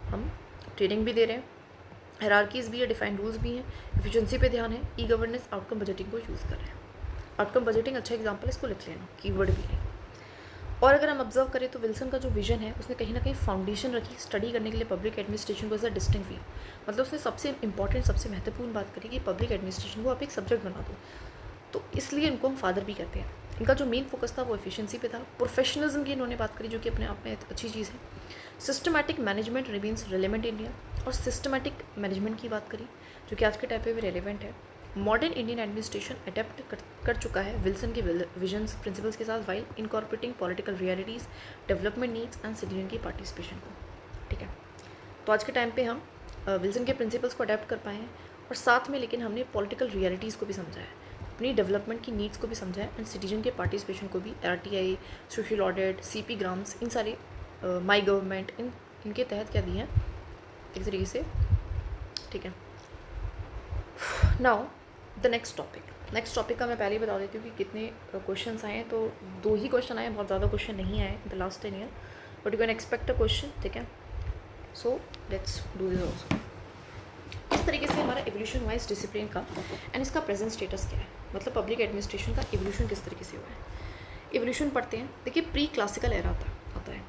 S1: हम ट्रेनिंग भी दे रहे हैं, हायरार्कीज़ भी है, डिफाइंड रूल्स भी हैं, एफिशिएंसी पे ध्यान है, गवर्नेंस, आउटकम बजटिंग को यूज़ कर रहे हैं। आउटकम बजटिंग अच्छा एग्जाम्पल, इसको लिख लेना, कीवर्ड भी है। और अगर हम ऑब्जर्व करें तो विल्सन का जो विजन है उसने कहीं ना कहीं फाउंडेशन रखी स्टडी करने के लिए पब्लिक एडमिनिस्ट्रेशन को एज अ डिस्टिंक्ट फील्ड। मतलब उसने सबसे इंपॉर्टेंट, सबसे महत्वपूर्ण बात करी कि पब्लिक एडमिनिस्ट्रेशन को आप एक सब्जेक्ट बना दो, तो इसलिए इनको हम फादर भी कहते हैं। इनका जो मेन फोकस था वो एफिशिएंसी पे था। प्रोफेशनलिज्म की इन्होंने बात करी, जो कि अपने आप में अच्छी चीज़ है। Systematic management remains relevant India, और सिस्टमैटिक मैनेजमेंट की बात करी, जो कि आज के टाइम पे भी रेलिवेंट है। मॉडर्न इंडियन एडमिनिस्ट्रेशन अडेप्ट कर चुका है विल्सन के विजन्स प्रिंसिपल्स के साथ, while incorporating political realities, development needs and citizen की पार्टिसिपेशन को, ठीक है। तो आज के टाइम पे हम विल्सन के प्रिंसिपल्स को अडेप्ट कर पाए हैं, और साथ में लेकिन हमने पॉलिटिकल रियलिटीज़ को भी समझा है, अपनी डेवलपमेंट की नीड्स को भी समझा है, एंड सिटीजन के पार्टिसिपेशन को भी, RTI, social audit, CP grams, इन सारे माई गवर्नमेंट, इनके तहत क्या दिए हैं एक तरीके से, ठीक है। नाउ द नेक्स्ट टॉपिक का मैं पहले ही बता देती हूँ कि कितने क्वेश्चंस आए हैं। तो 2 ही क्वेश्चन आए, बहुत ज़्यादा क्वेश्चन नहीं आए इन the last 10 year, but you can expect a question, ठीक है। So let's do this also. इस तरीके से हमारा एवोल्यूशन हुआ है इस डिसिप्लिन का, एंड इसका प्रेजेंट स्टेटस क्या है, मतलब पब्लिक एडमिनिस्ट्रेशन का एवोल्यूशन किस तरीके से हुआ है। एवोल्यूशन पढ़ते हैं, देखिए प्री क्लासिकल एरा होता है।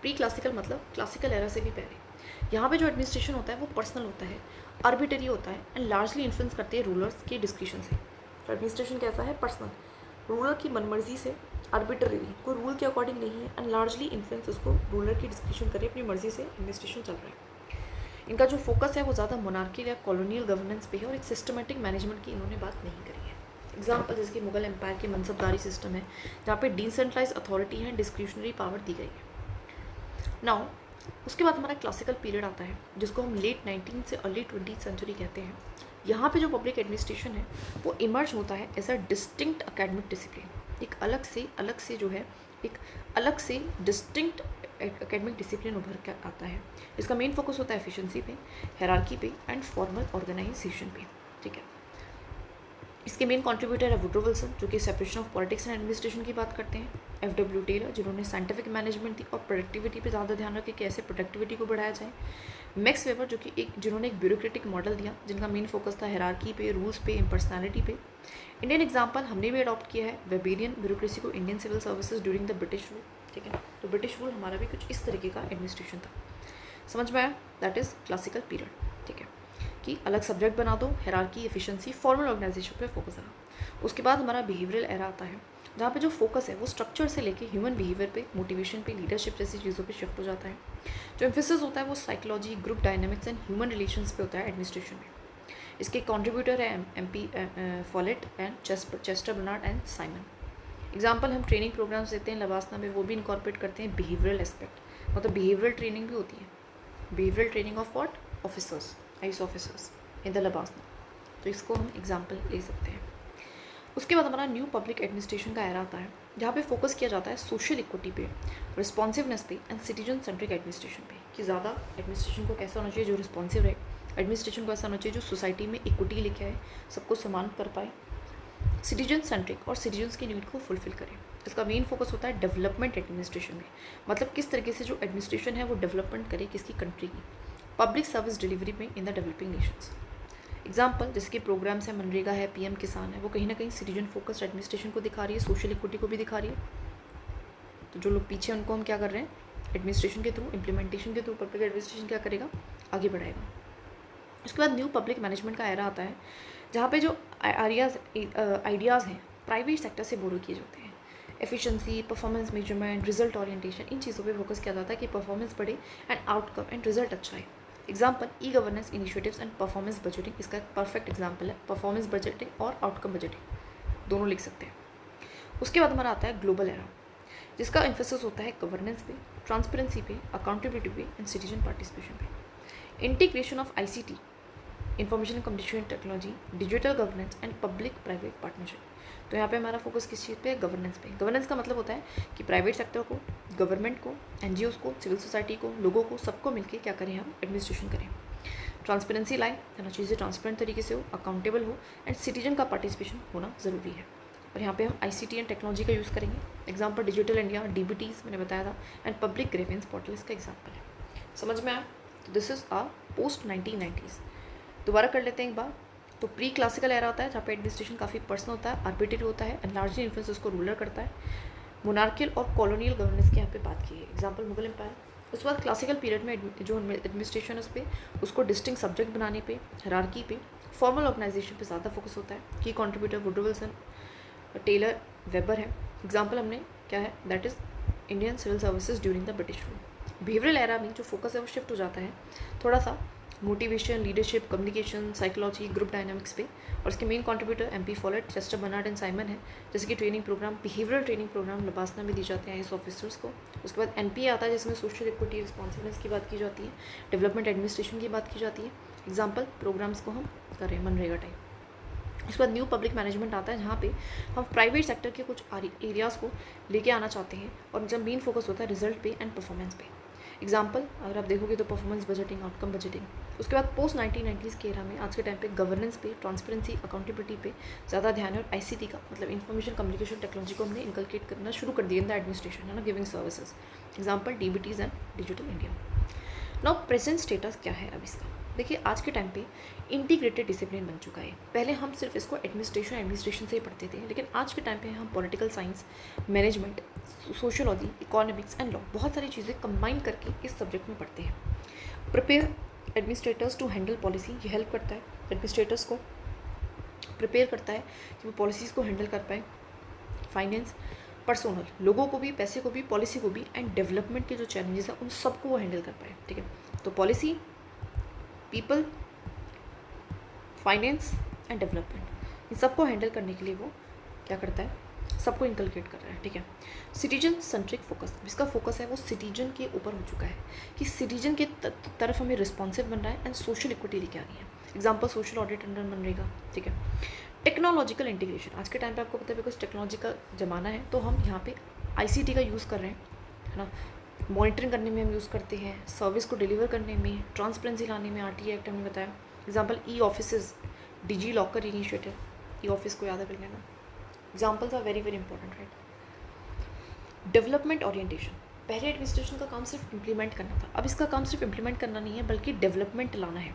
S1: प्री क्लासिकल मतलब क्लासिकल एरा से भी पहले। यहाँ पे जो एडमिनिस्ट्रेशन होता है वो पर्सनल होता है, आर्बिटरी होता है, एंड लार्जली इन्फ्लुएंस करते हैं रूलर्स के डिस्क्रिप्शन से। तो एडमिनिस्ट्रेशन कैसा है, पर्सनल, रूलर की मनमर्जी से, आर्बिटरी, कोई रूल के अकॉर्डिंग नहीं है, एंड लार्जली इन्फ्लुएंस उसको रूलर की डिस्क्रिप्शन करे, अपनी मर्जी से एडमिनिस्ट्रेशन चल रहा है। इनका जो फोकस है वो ज़्यादा मोनार्कियल या कॉलोनियल गवर्नेंस पे है, और एक सिस्टमेटिक मैनेजमेंट की इन्होंने बात नहीं करी है। एग्जाम्पल जैसे कि मुगल एम्पायर के मनसबदारी सिस्टम है, जहाँ पे डिसेंट्रलाइज अथॉरिटी है, डिस्क्रिशनरी पावर दी गई है। नाउ उसके बाद हमारा क्लासिकल पीरियड आता है, जिसको हम लेट 19 से अर्ली 20th सेंचुरी कहते हैं। यहाँ पे जो पब्लिक एडमिनिस्ट्रेशन है वो इमर्ज होता है as a distinct academic discipline, एक अलग से जो है एक अलग से डिस्टिंक्ट एकेडमिक डिसिप्लिन उभर कर आता है। इसका मेन फोकस होता है एफिशिएंसी पे, हायरार्की पे, एंड फॉर्मल ऑर्गेनाइजेशन पे, ठीक है। इसके मेन कंट्रीब्यूटर है वुड्रो विल्सन, जो कि separation of politics and administration की बात करते हैं। एफ.डब्ल्यू. टेलर, जिन्होंने साइंटिफिक मैनेजमेंट दी और प्रोडक्टिविटी पे ज़्यादा ध्यान रखे, कैसे प्रोडक्टिविटी को बढ़ाया जाए। मैक्स वेबर, जो कि जिन्होंने एक ब्यूरोक्रेटिक मॉडल दिया, जिनका मेन फोकस था हायरार्की पे, रूल्स पे, इम्पर्सनैलिटी पे। इंडियन एग्जाम्पल हमने भी अडॉप्ट किया है, वेबेरियन ब्यूरोक्रेसी को, Indian civil services during the British rule, ठीक है। तो ब्रिटिश रूल हमारा भी कुछ इस तरीके का एडमिनिस्ट्रेशन था। समझ में आया, दैट इज़ क्लासिकल पीरियड, ठीक है, कि अलग सब्जेक्ट बना दो, हायरार्की, एफिशिएंसी, फॉर्मल ऑर्गेनाइजेशन पे फोकस रहा। उसके बाद हमारा बिहेवियरल एरा आता है, जहाँ पे जो फोकस है वो स्ट्रक्चर से लेके ह्यूमन बिहेवियर पे, मोटिवेशन पे, लीडरशिप जैसी चीज़ों पे शिफ्ट हो जाता है। जो एम्फेसिस होता है वो psychology, group dynamics and human relations पे होता है एडमिनिस्ट्रेशन में। इसके कंट्रीब्यूटर है MP Follett and Chester Barnard and Simon. Example हम ट्रेनिंग प्रोग्राम्स देते हैं लबासना में, वो भी इनकॉर्पोरेट करते हैं बिहेवियरल एस्पेक्ट, मतलब बिहेवियरल ट्रेनिंग भी होती है। Behavioural training of what, officers, IAS officers in the LBSNAA, तो इसको हम एग्जाम्पल ले सकते हैं। उसके बाद हमारा न्यू पब्लिक एडमिनिस्ट्रेशन का एरा आता है, जहाँ पे फोकस किया जाता है सोशल इक्विटी पे, रिस्पॉन्सिवनेस पे, एंड सिटीजन सेंट्रिक एडमिनिस्ट्रेशन पे, कि ज़्यादा एडमिनिस्ट्रेशन को कैसा होना चाहिए जो रिस्पॉन्सिव रहे, एडमिनिस्ट्रेशन को ऐसा होना चाहिए जो सोसाइटी में इक्विटी लेके आए, सबको समान कर पाए, सिटीजन सेंट्रिक और सिटीजन्स की नीड को फुलफिल करें। इसका मेन फोकस होता है डेवलपमेंट एडमिनिस्ट्रेशन में, मतलब किस तरीके से जो एडमिनिस्ट्रेशन है वो डेवलपमेंट करे किसकी, कंट्री की, पब्लिक सर्विस डिलीवरी में in the developing Nations. Example जैसे कि प्रोग्राम्स है, मनरेगा है, PM किसान है, वो कहीं ना कहीं सिटीजन फोकस्ड एडमिनिस्ट्रेशन को दिखा रही है, सोशल इक्विटी को भी दिखा रही है। तो जो लोग पीछे उनको हम क्या कर रहे हैं, एडमिनिस्ट्रेशन के थ्रू, इम्प्लीमेंटेशन के थ्रू पब्लिक एडमिनिस्ट्रेशन क्या करेगा, आगे बढ़ाएगा। उसके बाद न्यू पब्लिक मैनेजमेंट का एरा आता है, जहाँ पे जो आइडियाज़ हैं प्राइवेट सेक्टर से बोरो किए जाते हैं। Efficiency, performance measurement, result orientation, इन चीज़ों पे फोकस किया जाता है कि परफॉर्मेंस बढ़े एंड आउटकम एंड रिजल्ट अच्छा है। Example e governance initiatives and performance budgeting, इसका एक परफेक्ट एग्जाम्पल है। परफॉर्मेंस बजटिंग और आउटकम बजटिंग दोनों लिख सकते हैं। उसके बाद हमारा आता है ग्लोबल एरा, जिसका एम्फेसिस होता है गवर्नेंस पे, ट्रांसपेरेंसी पे, अकाउंटेबिलिटी पे, एंड सिटीजन पार्टिसिपेशन पे। Integration of ICT, information communication technology, digital governance and public private partnership. तो यहाँ पे हमारा फोकस किस चीज़ पे है, गवर्नेंस पे। गवर्नेंस का मतलब होता है कि प्राइवेट सेक्टर को, गवर्नमेंट को, NGOs को, सिविल सोसाइटी को, लोगों को, सबको मिलके क्या करें, हम एडमिनिस्ट्रेशन करें। ट्रांसपेरेंसी लाए, ना चीज़ें ट्रांसपेरेंट तरीके से हो, अकाउंटेबल हो, एंड सिटीजन का पार्टिसिपेशन होना ज़रूरी है। और यहाँ पे हम ICT एंड टेक्नोलॉजी का यूज़ करेंगे। एग्जाम्पल डिजिटल इंडिया, DBTs मैंने बताया था, एंड पब्लिक ग्रीवेंस पोर्टल इसका एग्जाम्पल है। समझ में आया, this is uh post 1990s। दोबारा कर लेते हैं एक बार। तो प्री क्लासिकल एरा होता है, जहाँ पे एडमिनिस्ट्रेशन काफ़ी पर्सनल होता है, आर्बिट्रेरी होता है, एंड लार्जली इन्फ्लुएंस उसको रूलर करता है। मोनार्कियल और कॉलोनियल गवर्नेंस की यहाँ पे बात की है, एग्जाम्पल मुगल एम्पायर। उसके बाद क्लासिकल पीरियड में जो एडमिनिस्ट्रेशन उस पर उसको डिस्टिंक्ट सब्जेक्ट बनाने पे, हायरार्की पे, फॉर्मल ऑर्गेनाइजेशन पे ज़्यादा फोकस होता है। की contributor Woodrow Wilson, Taylor, Weber है। एग्जाम्पल हमने क्या है, that is Indian civil services during the British rule. Behavioural era में जो फोकस है वो शिफ्ट हो जाता है थोड़ा सा motivation, leadership, communication, psychology, group dynamics पे, और इसके main contributor MP Follett, Chester Barnard and Simon है। जैसे कि training programme, behavioural training programme LBSNAA में दी जाते हैं IAS ऑफिसर्स को। उसके बाद NPA आता है, जिसमें सोशल इक्विटी, रिस्पॉन्सिबनेस की बात की जाती है, डेवलपमेंट एडमिनिस्ट्रेशन की बात की जाती है। एग्जाम्पल प्रोग्राम्स को हम करें मनरेगा टाइप। उसके बाद न्यू पब्लिक मैनेजमेंट आता है, जहाँ पे हम प्राइवेट सेक्टर के कुछ एरियाज़ को लेके आना चाहते हैं, और जब मेन फोकस होता है रिजल्ट पे एंड परफॉर्मेंस पे। एग्जाम्पल अगर आप देखोगे तो परफॉर्मेंस बजटिंग, आउटकम बजटिंग, उसके बाद पोस्ट 1990s के एरा में आज के टाइम पे गवर्नेंस पे, ट्रांसपेरेंसी, अकाउंटेबिलिटी पे ज़्यादा ध्यान है और आईसीटी का मतलब इंफॉर्मेशन कम्युनिकेशन टेक्नोलॉजी को हमने इनकलकेट करना शुरू कर दिया इन द एडमिनिस्ट्रेशन, है ना, giving services, example DBTs and digital India. Now present status क्या है अब इसका? देखिए आज के टाइम पे इंटीग्रेटेड डिसिप्लिन बन चुका है। पहले हम सिर्फ इसको एडमिनिस्ट्रेशन से ही पढ़ते थे, लेकिन आज के टाइम पे हम political science, management, sociology, economics and law बहुत सारी चीज़ें कंबाइन करके इस सब्जेक्ट में पढ़ते हैं। Prepare administrators to handle policy, ये हेल्प करता है एडमिनिस्ट्रेटर्स को, प्रिपेयर करता है कि वो पॉलिसीज़ को हैंडल कर पाए। फाइनेंस, पर्सोनल, लोगों को भी, पैसे को भी, पॉलिसी को भी, एंड डेवलपमेंट के जो चैलेंजेस हैं उन सबको वो हैंडल कर पाए। ठीक है, तो policy, people, finance and development, इन सबको हैंडल करने के लिए वो क्या करता है, सबको इनकलकेट कर रहा है। ठीक है, सिटीजन सेंट्रिक फोकस, जिसका फोकस है वो सिटीजन के ऊपर हो चुका है कि सिटीजन के तरफ हमें रिस्पॉन्सिव बन रहा है एंड सोशल इक्विटी लेके आनी है। एग्जाम्पल सोशल ऑडिट अंडर बन रहेगा। ठीक है, टेक्नोलॉजिकल इंटीग्रेशन, आज के टाइम पे आपको पता है बिकॉज टेक्नोलॉजी का ज़माना है तो हम यहाँ पे आईसीटी का यूज़ कर रहे हैं, है ना, मॉनिटरिंग करने में हम यूज़ करते हैं, सर्विस को डिलीवर करने में, ट्रांसपेरेंसी लाने में, आरटीआई एक्ट हमने बताया। Example e office, DigiLocker initiative, e office को याद कर लेना। Examples are very very important, right. Development orientation, पहले एडमिनिस्ट्रेशन का काम सिर्फ इम्प्लीमेंट करना था, अब इसका काम सिर्फ इम्प्लीमेंट करना नहीं है बल्कि डेवलपमेंट लाना है।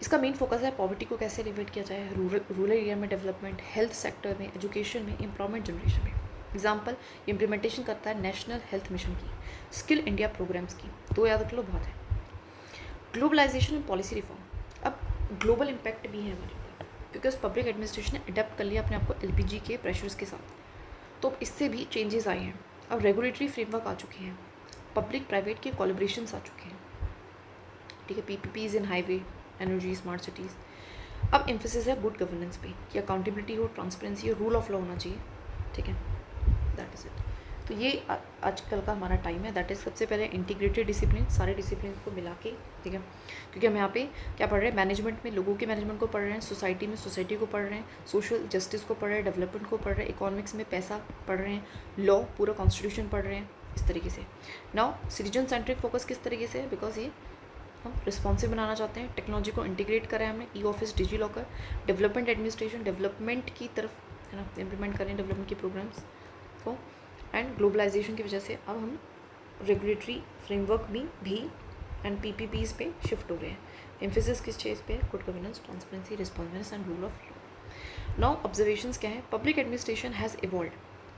S1: इसका मेन फोकस है पॉवर्टी को कैसे एलिवेट किया जाए, रूरल एरिया में डेवलपमेंट, हेल्थ सेक्टर में, एजुकेशन में, एम्प्लॉयमेंट जनरेशन में। एग्जाम्पल, इम्प्लीमेंटेशन करता है नेशनल हेल्थ मिशन की, स्किल इंडिया प्रोग्राम्स की, तो याद रख लो, बहुत है। ग्लोबलाइजेशन एंड पॉलिसी रिफॉर्म, अब ग्लोबल इम्पैक्ट भी है हमारे ऊपर बिकॉज पब्लिक एडमिनिस्ट्रेशन ने अडेप्ट कर लिया अपने आप को एलपीजी के प्रेशर्स के साथ, तो इससे भी चेंजेस आए हैं। अब रेगुलेटरी फ्रेमवर्क आ चुके हैं, पब्लिक प्राइवेट के कोलैबोरेशंस आ चुके हैं। ठीक है, पीपीपीज इन हाईवे, एनर्जी, स्मार्ट सिटीज़। अब एम्फेसिस है गुड गवर्नेंस पे कि अकाउंटेबिलिटी हो, ट्रांसपेरेंसी हो, रूल ऑफ लॉ होना चाहिए। ठीक है, दैट इज़ इट। तो ये आजकल का हमारा टाइम है, दैट इज़ सबसे पहले इंटीग्रेटेड डिसिप्लिन, सारे डिसिप्लिन को मिला के। ठीक है, क्योंकि हम यहाँ पे क्या पढ़ रहे हैं, मैनेजमेंट में लोगों के मैनेजमेंट को पढ़ रहे हैं, सोसाइटी में सोसाइटी को पढ़ रहे हैं, सोशल जस्टिस को पढ़ रहे हैं, डेवलपमेंट को पढ़ रहे हैं, इकोनॉमिक्स में पैसा पढ़ रहे हैं, लॉ पूरा कॉन्स्टिट्यूशन पढ़ रहे हैं, इस तरीके से। नाउ सिटीजन सेंट्रिक फोकस किस तरीके से है, बिकॉज ये हम रिस्पॉन्सिव बनाना चाहते हैं, टेक्नोलॉजी को इंटीग्रेट करें हमने, ई office, digi locker, development administration, development की तरफ, है ना, इम्प्लीमेंट करें डेवलपमेंट के प्रोग्राम्स को, एंड ग्लोबलाइजेशन की वजह से अब हम रेगुलेटरी फ्रेमवर्क भी एंड पीपीपीज पे शिफ्ट हो रहे हैं। एम्फेसिस किस चीज़ पे है, good governance, transparency, responsiveness and rule of law. Now observations क्या है, public administration has evolve,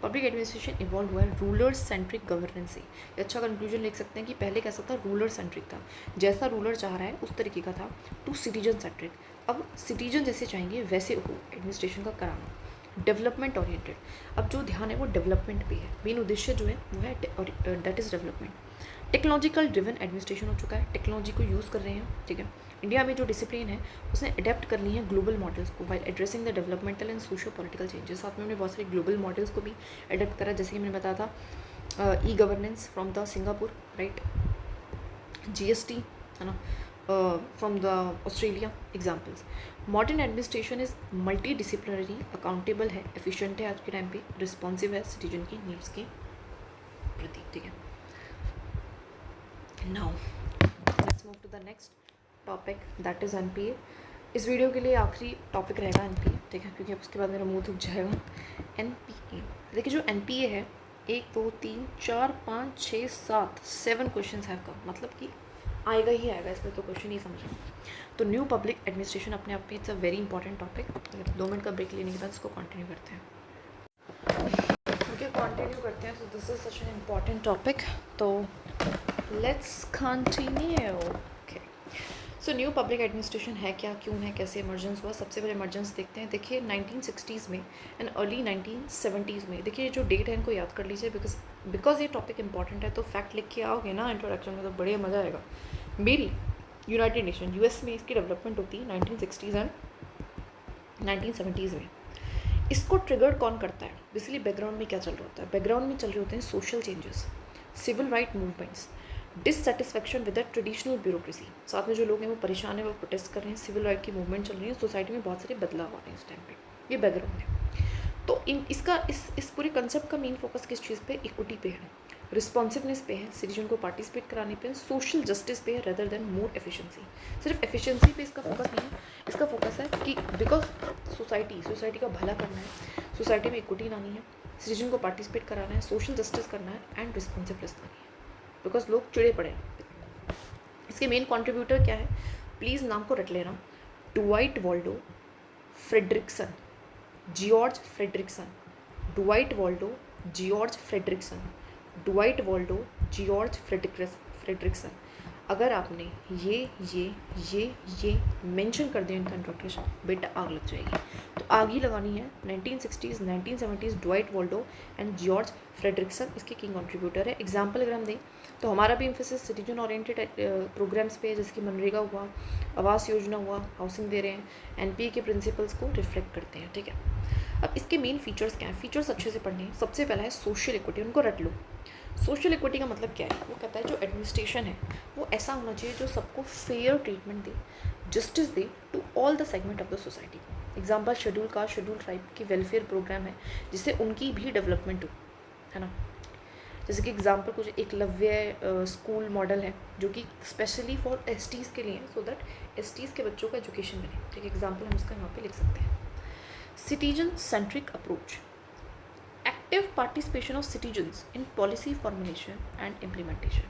S1: public administration evolve हुआ है रूलर सेंट्रिक गवर्नेंस से। अच्छा कंक्लूजन लिख सकते हैं कि पहले कैसा था, रूलर सेंट्रिक था, जैसा रूलर चाह रहा है उस तरीके का था, टू सिटीजन सेंट्रिक, अब सिटीजन जैसे चाहेंगे वैसे हो एडमिनिस्ट्रेशन का कराना। डेवलपमेंट ओरिएंटेड, अब जो ध्यान है वो डेवलपमेंट पे है, मेन उद्देश्य जो है वो है that is development. Technological driven administration हो चुका है, टेक्नोलॉजी को यूज़ कर रहे हैं। ठीक है, इंडिया में जो डिसिप्लिन है उसने अडेप्ट कर ली है ग्लोबल मॉडल्स को while addressing the developmental and socio political changes. साथ में हमने बहुत सारे ग्लोबल मॉडल्स को भी अडेप्ट करा, जैसे कि मैंने बताया था e governance from the Singapore, right, GST, है ना, from the Australia, examples. Modern administration is multi disciplinary, accountable है, एफिशिएंट है, आज के टाइम पे रिस्पॉन्सिव है सिटीजन की नीड्स के प्रति। ठीक है, now let's move to the next topic that is NPA. इस वीडियो के लिए आखिरी टॉपिक रहेगा एनपीए, ठीक है, क्योंकि अब उसके बाद मेरा मुंह दुख जाएगा। एनपीए, देखिए जो एनपीए है 1 2 3 4 5 6 7 7 क्वेश्चन है का, मतलब कि आएगा ही आएगा, इसमें तो क्वेश्चन ही समझो। तो न्यू पब्लिक एडमिनिस्ट्रेशन अपने आप में it's a very important topic. 2 minute का ब्रेक लेने के बाद इसको कंटिन्यू करते हैं। ओके, कंटिन्यू करते हैं। तो this is such an important topic, तो let's continue. Okay, so new public administration है क्या, क्यों है, कैसे इमर्जेंस हुआ। सबसे पहले इमर्जेंस देखते हैं। देखिए 1960s में एंड अर्ली 1970s में, देखिए जो डेट है इनको याद कर लीजिए बिकॉज ये टॉपिक इंपॉर्टेंट है। तो फैक्ट लिख के आओगे ना इंट्रोडक्शन में तो बढ़िया मज़ा आएगा। मिल यूनाइटेड नेशन यूएस में इसकी डेवलपमेंट होती है 1960s एंड 1970s में। इसको ट्रिगर कौन करता है, बेसिकली बैकग्राउंड में क्या चल रहा होता है, बैकग्राउंड में चल रहे होते हैं social changes, civil right movements, dissatisfaction with the traditional bureaucracy. साथ में जो लोग हैं वो परेशान है, वो प्रोटेस्ट कर रहे हैं, सिविल राइट की मूवमेंट चल रही है, सोसाइटी में बहुत सारे बदलाव आ रहे हैं इस टाइम पे, ये बैकग्राउंड है। तो इस पूरे कंसेप्ट का मेन फोकस किस चीज़ पे, इक्विटी पे है, रिस्पॉन्सिवनेस पे है, सिटीजन को पार्टिसिपेट कराने पे है, सोशल जस्टिस पे है रेदर देन मोर एफिशिएंसी। सिर्फ एफिशिएंसी पे इसका फोकस नहीं है, इसका फोकस है कि बिकॉज सोसाइटी का भला करना है, सोसाइटी में इक्विटी लानी है, सिटीजन को पार्टिसिपेट कराना है, सोशल जस्टिस करना है एंड रिस्पॉन्सिवनेस लानी है, बिकॉज लोग चिड़े पड़े हैं। इसके मेन कॉन्ट्रीब्यूटर क्या है, प्लीज़ नाम को रट लेना, Dwight Waldo Frederickson, George Frederickson, Dwight Waldo George Frederickson, Dwight Waldo George Frederickson. अगर आपने ये मेंशन कर दिया इनका इंट्रोडक्शन, बेटा आग लग जाएगी। तो आग ही लगानी है। 1960s 1970s Dwight Waldo and George Frederickson इसके किंग कॉन्ट्रीब्यूटर है। एग्जाम्पल अगर हम दें तो हमारा भी एम्फेसिस सिटीजन ओरिएंटेड प्रोग्राम्स पे है, जैसे कि मनरेगा हुआ, आवास योजना हुआ, हाउसिंग दे रहे हैं, एनपीए के प्रिंसिपल्स को रिफ्लेक्ट करते हैं, ठीक है। अब इसके मेन फीचर्स क्या हैं, फीचर्स अच्छे से पढ़ने हैं। सबसे पहला है सोशल इक्विटी, उनको रट लो। सोशल इक्विटी का मतलब क्या है, वो कहता है जो एडमिनिस्ट्रेशन है वो ऐसा होना चाहिए जो सबको फेयर ट्रीटमेंट दे, जस्टिस दे to all the segment of the society. Example schedule caste, schedule tribe की वेलफेयर प्रोग्राम है जिससे उनकी भी डेवलपमेंट हो, है ना। जैसे कि एग्जाम्पल कुछ एकलव्य स्कूल मॉडल है जो कि स्पेशली फॉर एसटीज़ के लिए है, सो दैट एसटीज़ के बच्चों का एजुकेशन मिले, ठीक है। एग्जाम्पल हम उसका यहाँ पे लिख सकते हैं। Citizen centric approach, active participation of citizens in policy formulation and implementation।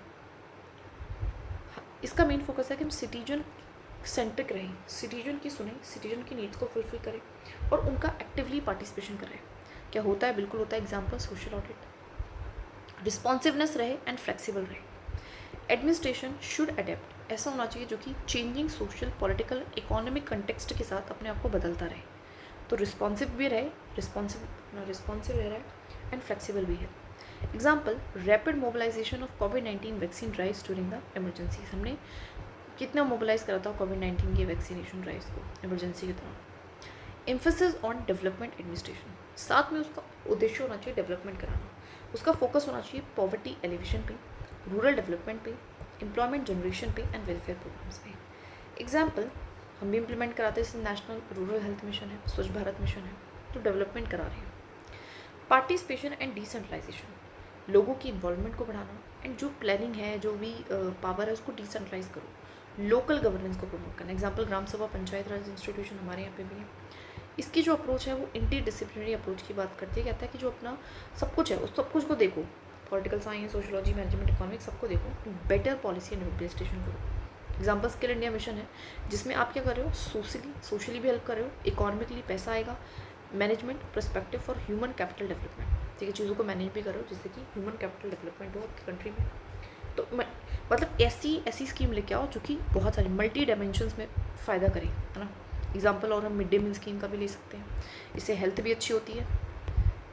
S1: इसका मेन फोकस है कि हम सिटीजन सेंट्रिक रहें, सिटीजन की सुने, सिटीजन की नीड्स को फुलफिल करें और उनका एक्टिवली पार्टिसिपेशन करें। क्या होता है, बिल्कुल होता है। एग्जाम्पल सोशल ऑडिट, रिस्पॉन्सिवनेस रहे एंड फ्लेक्सिबल रहे। एडमिनिस्ट्रेशन शुड अडेप्ट, ऐसा होना चाहिए जो कि changing social political economic context के साथ अपने आप को बदलता रहे। तो रिस्पॉन्सिव भी रहे, रिस्पॉन्सिव रह रहा है एंड फ्लेक्सिबल भी है। एग्जाम्पल रैपिड मोबिलाइजेशन ऑफ कोविड-19 vaccine drives during the emergency. हमने कितना मोबिलाइज करा था कोविड-19 के वैक्सीनेशन ड्राइव्स को इमरजेंसी के दौरान। एम्फेसिस ऑन डेवलपमेंट एडमिनिस्ट्रेशन, साथ में उसका उद्देश्य होना चाहिए डेवलपमेंट कराना, उसका फोकस होना चाहिए पॉवर्टी एलिवेशन पे, रूरल डेवलपमेंट पे, एम्प्लॉयमेंट जनरेशन पे एंड वेलफेयर प्रोग्राम्स पे। एग्जाम्पल हम भी इम्प्लीमेंट कराते हैं, नेशनल रूरल हेल्थ मिशन है, स्वच्छ भारत मिशन है, तो डेवलपमेंट करा रहे हैं। पार्टिसिपेशन एंड डिसेंट्रलाइजेशन, लोगों की इन्वॉल्वमेंट को बढ़ाना एंड जो प्लानिंग है, जो भी पावर है उसको डिसेंट्रलाइज करो, लोकल गवर्नेंस को प्रमोट करना। एग्जाम्पल ग्राम सभा, पंचायत राज इंस्टीट्यूशन हमारे यहाँ पे भी है। इसकी जो अप्रोच है वो इंटी डिसिप्लिनरी अप्रोच की बात करती है, कहता है कि जो अपना सब कुछ है उस सब कुछ को देखो, political science, sociology, management, economics सबको देखो, बेटर पॉलिसी एंड इम्प्लीमेंटेशन करो। एग्जाम्पल स्किल इंडिया मिशन है जिसमें आप क्या कर रहे हो, सोशली भी हेल्प कर रहे हो, इकोनॉमिकली पैसा आएगा, management perspective for human capital development, ठीक है, चीज़ों को मैनेज भी करो जिससे कि ह्यूमन कैपिटल डेवलपमेंट हो आपकी कंट्री में। तो मतलब ऐसी स्कीम लेके आओ जो कि बहुत सारी मल्टी डायमेंशंस में फ़ायदा करे, है ना। एग्जाम्पल और हम मिड डे मील स्कीम का भी ले सकते हैं। इससे हेल्थ भी अच्छी होती है,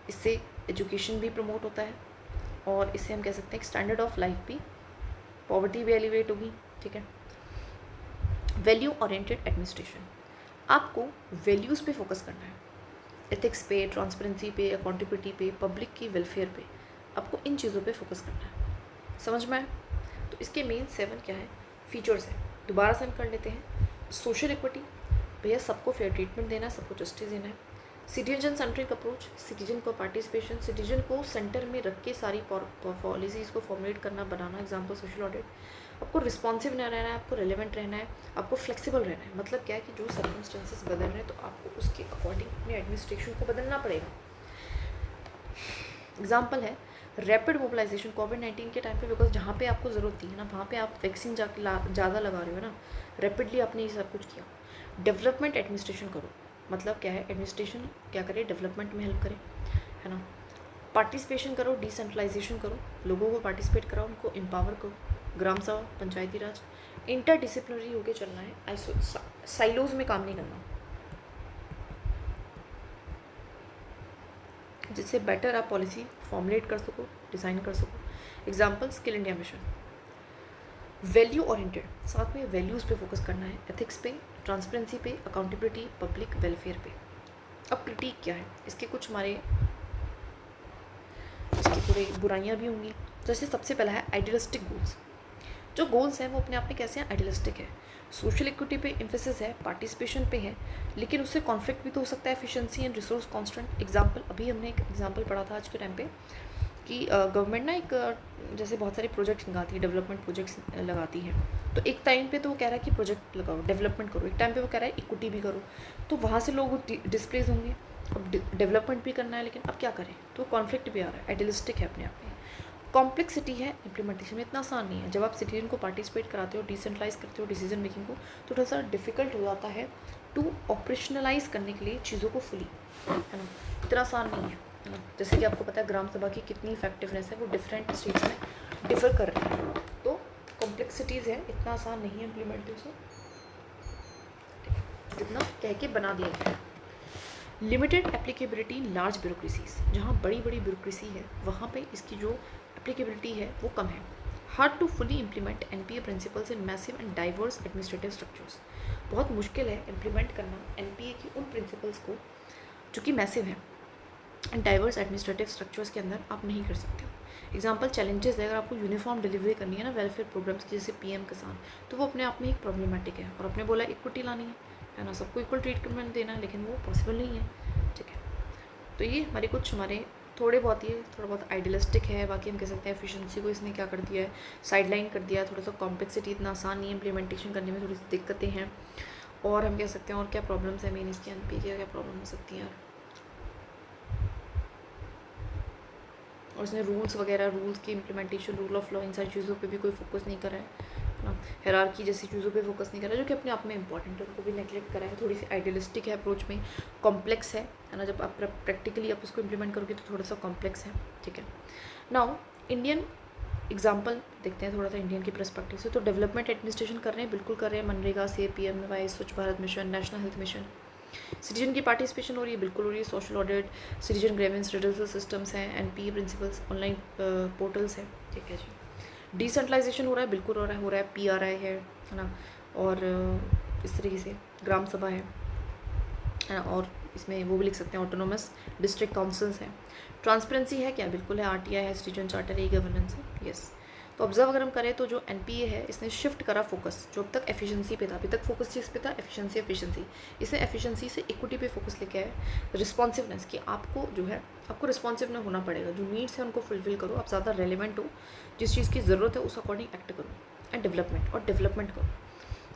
S1: इससे एजुकेशन भी प्रमोट होता है और इससे हम कह सकते हैं स्टैंडर्ड ऑफ लाइफ भी, पॉवर्टी भी एलिवेट होगी, ठीक है। वैल्यू ओरिएंटेड एडमिनिस्ट्रेशन, आपको वैल्यूज़ पे फोकस करना है, एथिक्स पे, ट्रांसपेरेंसी पे, अकाउंटेबिलिटी पे, पब्लिक की वेलफेयर पे, आपको इन चीज़ों पे फोकस करना है। समझ में आए? तो इसके मेन 7 क्या है, फीचर्स हैं। दोबारा से हम कर लेते हैं। सोशल इक्विटी, भैया सबको फेयर ट्रीटमेंट देना है, सबको जस्टिस देना है। सिटीजन सेंट्रिक अप्रोच, सिटीजन को पार्टिसिपेशन, सिटीजन को सेंटर में रख के सारी पॉलिसीज़ को फॉर्मुलेट करना, बनाना। Example social audit. आपको रिस्पॉन्सिव रहना है, आपको रेलेवेंट रहना है, आपको फ्लेक्सिबल रहना है। मतलब क्या है कि जो सर्कमस्टेंसेस बदल रहे हैं तो आपको उसके अकॉर्डिंग अपने एडमिनिस्ट्रेशन को बदलना पड़ेगा। एग्जाम्पल है रैपिड मोबिलाइजेशन कोविड-19 के टाइम पे, बिकॉज जहाँ पे आपको ज़रूरत थी ना वहाँ पे आप वैक्सीन जाके ज़्यादा लगा रहे हो ना, रैपिडली आपने ये सब कुछ किया। डेवलपमेंट एडमिनिस्ट्रेशन करो, मतलब क्या है, एडमिनिस्ट्रेशन क्या करे, डेवलपमेंट में हेल्प करे, है ना। पार्टिसिपेशन करो, डिसेंट्रलाइजेशन करो, लोगों को पार्टिसिपेट कराओ, उनको एम्पावर करो। ग्राम सभा, पंचायती राज, इंटरडिसिप्लिनरी होके चलना है, साइलोज में काम नहीं करना, जिससे बेटर आप पॉलिसी फॉर्मुलेट कर सको, डिज़ाइन कर सको। Example skill India mission. Value oriented, साथ में वैल्यूज़ पे फोकस करना है, एथिक्स पे, ट्रांसपेरेंसी पे, अकाउंटेबिलिटी, पब्लिक वेलफेयर पे। अब क्रिटिक क्या है, इसके कुछ हमारे इसकी थोड़ी बुराइयाँ भी होंगी। जैसे सबसे पहला है आइडियलिस्टिक गोल्स, जो गोल्स हैं वो अपने आप में कैसे हैं, आइडियलिस्टिक है। सोशल इक्विटी पे एम्फेसिस है, पार्टिसिपेशन पे है, लेकिन उससे कॉन्फ्लिक्ट भी तो हो सकता है efficiency and resource constant. Example, अभी हमने एक एग्जांपल पढ़ा था आज के टाइम पे कि गवर्नमेंट ना एक जैसे बहुत सारे प्रोजेक्ट्स लगाती है, डेवलपमेंट प्रोजेक्ट्स लगाती है। तो एक टाइम पे तो वो कह रहा है कि प्रोजेक्ट लगाओ, डेवलपमेंट करो, एक टाइम पे वो कह रहा है इक्विटी भी करो, तो वहाँ से लोग डिस्प्लेस होंगे। अब डेवलपमेंट भी करना है, लेकिन अब क्या करें, तो कॉन्फ्लिक्ट भी आ रहा है, आइडियलिस्टिक है अपने आप में। कॉम्प्लेक्सिटी है इम्प्लीमेंटेशन में, इतना आसान नहीं है। जब आप सिटीजन को पार्टिसिपेट कराते हो, डिसेंट्रलाइज करते हो डिसीजन मेकिंग को, तो थोड़ा सा डिफिकल्ट हो जाता है टू ऑपरेशनलाइज करने के लिए चीज़ों को फुली, है ना, इतना आसान नहीं है ना। जैसे कि आपको पता है ग्राम सभा की कितनी इफेक्टिवनेस है, वो डिफरेंट स्टेट्स में डिफर कर रही है। तो कॉम्प्लेक्सिटीज़ है, इतना आसान नहीं है इम्प्लीमेंटेशन, जितना कह के बना दिया गया है। Limited applicability in large bureaucracies, जहाँ बड़ी बड़ी ब्यूरोक्रेसी है वहाँ पे इसकी जो एप्लीकेबिलिटी है वो कम है। Hard to fully implement NPA principles in massive and diverse administrative structures, बहुत मुश्किल है इम्प्लीमेंट करना एनपीए की उन प्रिंसिपल्स को जो कि मैसिव है एंड डाइवर्स एडमिनिस्ट्रेटिव स्ट्रक्चर्स के अंदर आप नहीं कर सकते हो। एग्जाम्पल चैलेंजेस है, अगर आपको यूनिफॉर्म डिलीवरी करनी है ना वेलफेयर प्रोग्राम्स की, जैसे पीएम किसान, तो वो अपने आप में एक प्रॉब्लमेटिक है। और आपने बोला इक्विटी लानी है ना, सबको इक्वल ट्रीटमेंट देना है, लेकिन वो पॉसिबल नहीं है, ठीक है। तो ये हमारे थोड़ा बहुत आइडियलिस्टिक है। बाकी हम कह सकते हैं एफिशिएंसी को इसने क्या कर दिया है, साइडलाइन कर दिया, थोड़ा सा कॉम्प्लेक्सिटी, इतना आसान नहीं है इम्प्लीमेंटेशन करने में, थोड़ी सी दिक्कतें हैं। और हम कह सकते हैं और क्या प्रॉब्लम्स है मेन इसकी, एनपी की क्या प्रॉब्लम हो सकती है। और इसने रूल्स की इम्प्लीमेंटेशन, रूल ऑफ लॉ, इन सारी चीज़ों पे भी कोई फोकस नहीं कर रहा है ना, हायरार्की जैसी चीज़ों पे फोकस नहीं कर रहा है, जो कि अपने आप में इंपॉर्टेंट है, उनको भी नेगलेक्ट करा है। थोड़ी सी आइडियलिस्टिक है अप्रोच में, कॉम्प्लेक्स है ना, जब आप प्रैक्टिकली आप उसको इम्प्लीमेंट करोगे तो थोड़ा सा कॉम्प्लेक्स है, ठीक है। नाउ इंडियन एग्जाम्पल देखते हैं थोड़ा सा इंडियन की पर्सपेक्टिव से। तो डेवलपमेंट एडमिनिस्ट्रेशन कर रहे हैं, बिल्कुल कर रहे हैं, मनरेगा से PMY, Swachh Bharat mission, national health mission. Citizen की पार्टिसिपेशन हो रही है, बिल्कुल हो रही है, social audit, citizen grievance redressal systems हैं, एनपीए प्रिंसिपल्स, ऑनलाइन पोर्टल्स हैं, ठीक है जी। डिसेंट्रलाइजेशन हो रहा है, बिल्कुल हो रहा है, PRI है ना, और इस तरीके से ग्राम सभा है ना, और इसमें वो भी लिख सकते हैं ऑटोनोमस डिस्ट्रिक्ट काउंसिल्स हैं। ट्रांसपेरेंसी है क्या, बिल्कुल है, RTI है, सिटीजन चार्टर, ई गवर्नेंस है, यस। तो ऑब्जर्व अगर हम करें तो जो NPA है इसने शिफ्ट करा फोकस, जो अब तक एफिशिएंसी पे था, अभी तक फोकस चीज़ पे था एफिशिएंसी, इसने एफिशिएंसी से इक्विटी पे फोकस लेके आया। रिस्पॉन्सिवनेस, कि आपको जो है आपको रिस्पॉन्सिव होना पड़ेगा, जो नीड्स है उनको फुलफिल करो, आप ज़्यादा रेलिवेंट हो, जिस चीज़ की ज़रूरत है उस अकॉर्डिंग एक्ट करो। एंड डेवलपमेंट करो।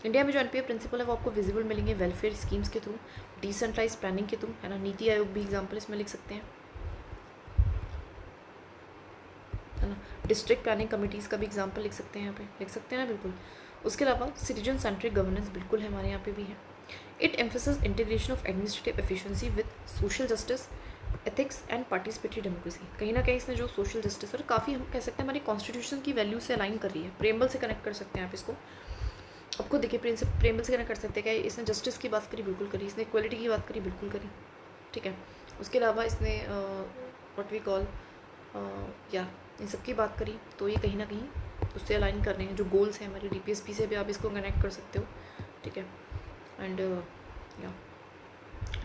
S1: इंडिया में जो NPA प्रिंसिपल है वो आपको विजिबल मिलेंगे वेलफेयर स्कीम्स के थ्रू, डिसेंट्रलाइज प्लानिंग के थ्रू, है ना। नीति आयोग भी एग्जाम्पल इसमें लिख सकते हैं, है ना। डिस्ट्रिक्ट प्लानिंग कमिटीज़ का भी एग्जांपल लिख सकते हैं, यहाँ पे लिख सकते हैं ना, बिल्कुल। उसके अलावा सिटीजन सेंट्रिक गवर्नेंस बिल्कुल है, हमारे यहाँ पे भी है। It emphasis integration of administrative efficiency with social justice, ethics and participatory democracy. कहीं ना कहीं इसने जो सोशल जस्टिस और काफ़ी हम कह सकते हैं हमारी कॉन्स्टिट्यूशन की वैल्यू से अलाइन कर रही है, प्रेम्बल से कनेक्ट कर सकते हैं आप इसको। आपको देखिए प्रेम्बल से कनेक्ट कर सकते हैं क्या, इसने जस्टिस की बात करी, बिल्कुल करी, इसने इक्वलिटी की बात करी, बिल्कुल करी, ठीक है। उसके अलावा इसने व्हाट वी कॉल या इन सब की बात करी, तो ये कहीं ना कहीं उससे अलाइन कर रहे हैं। जो गोल्स हैं हमारे DPSP से भी आप इसको कनेक्ट कर सकते हो, ठीक है। एंड या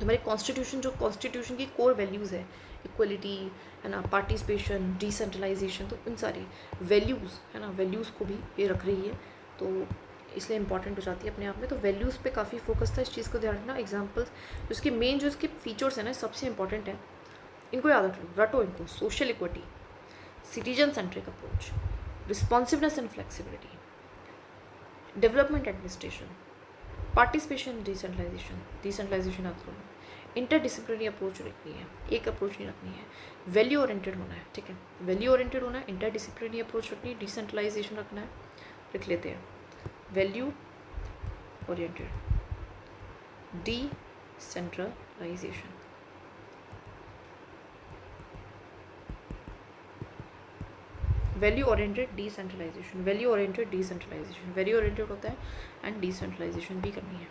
S1: हमारे कॉन्स्टिट्यूशन की कोर वैल्यूज़ है, इक्वलिटी, है ना, पार्टिसिपेशन, डिसेंट्रलाइजेशन, तो उन सारी वैल्यूज़, है ना, वैल्यूज़ को भी ये रख रही है, तो इसलिए इंपॉर्टेंट हो जाती है अपने आप में। तो वैल्यूज़ पे काफ़ी फोकस था, इस चीज़ को ध्यान रखना। एग्जाम्पल्स उसके मेन जो इसके फीचर्स हैं ना, सबसे इंपॉर्टेंट है, इनको याद रख लो, रटो इनको। Social equity, citizen centric approach, responsiveness and flexibility, development administration, participation, decentralisation याद रखो, इंटरडिसिप्लिनरी अप्रोच रखनी है, एक अप्रोच नहीं रखनी है, वैल्यू ओरिएंटेड होना है, ठीक है, वैल्यू ओरिएंटेड होना है, इंटरडिसिप्लिनरी अप्रोच रखनी है, डिसेंट्रलाइजेशन रखना है, लिख लेते हैं, value oriented, decentralisation, value oriented decentralisation, value oriented decentralisation, value oriented होता है एंड डिसेंट्रलाइजेशन भी करनी है,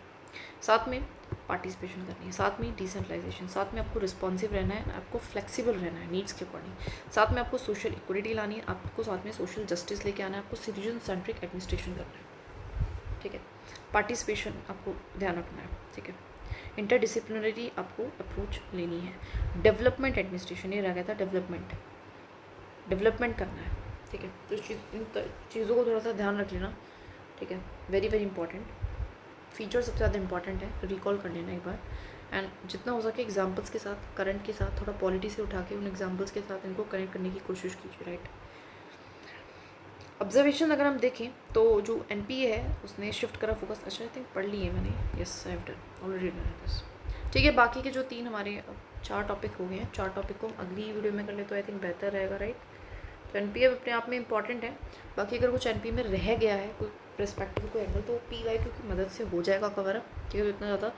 S1: साथ में पार्टिसिपेशन करनी है, साथ में डिसेंट्रलाइजेशन, साथ में आपको रिस्पॉन्सिव रहना है, आपको फ्लेक्सिबल रहना है नीड्स के अकॉर्डिंग, साथ में आपको सोशल इक्विटी लानी है, आपको साथ में सोशल जस्टिस लेके आना है, आपको सिटीजन सेंट्रिक एडमिनिस्ट्रेशन करना है, ठीक है। पार्टिसिपेशन आपको ध्यान रखना है, ठीक है। इंटरडिसिप्लिनरी आपको अप्रोच लेनी है। डेवलपमेंट एडमिनिस्ट्रेशन, ये रह गया था, डेवलपमेंट करना है, ठीक है। तो इन चीज़ों को थोड़ा सा ध्यान रख लेना, ठीक है, वेरी वेरी इंपॉर्टेंट। फीचर सबसे ज़्यादा इंपॉर्टेंट है, रिकॉल कर लेना एक बार, एंड जितना हो सके एग्जाम्पल्स के साथ, करंट के साथ, थोड़ा पॉलिटी से उठा के उन एग्जाम्पल्स के साथ इनको कनेक्ट करने की कोशिश कीजिए, राइट। ऑब्जर्वेशन अगर हम देखें तो जो एनपीए है उसने शिफ्ट करा फोकस, अच्छा आई थिंक पढ़ ली है मैंने, yes I have done already done this, ठीक है। बाकी के जो 3 हमारे 4 टॉपिक हो गए हैं, 4 टॉपिक को अगली वीडियो में कर ले तो आई थिंक बेहतर रहेगा, राइट। तो एनपीए अपने आप में इंपॉर्टेंट है। बाकी अगर कुछ एनपीए में रह गया है कोई पर्सपेक्टिव कोई एंगल तो पीवाईक्यू की मदद से हो जाएगा कवर अप, ठीक है। तो इतना ज़्यादा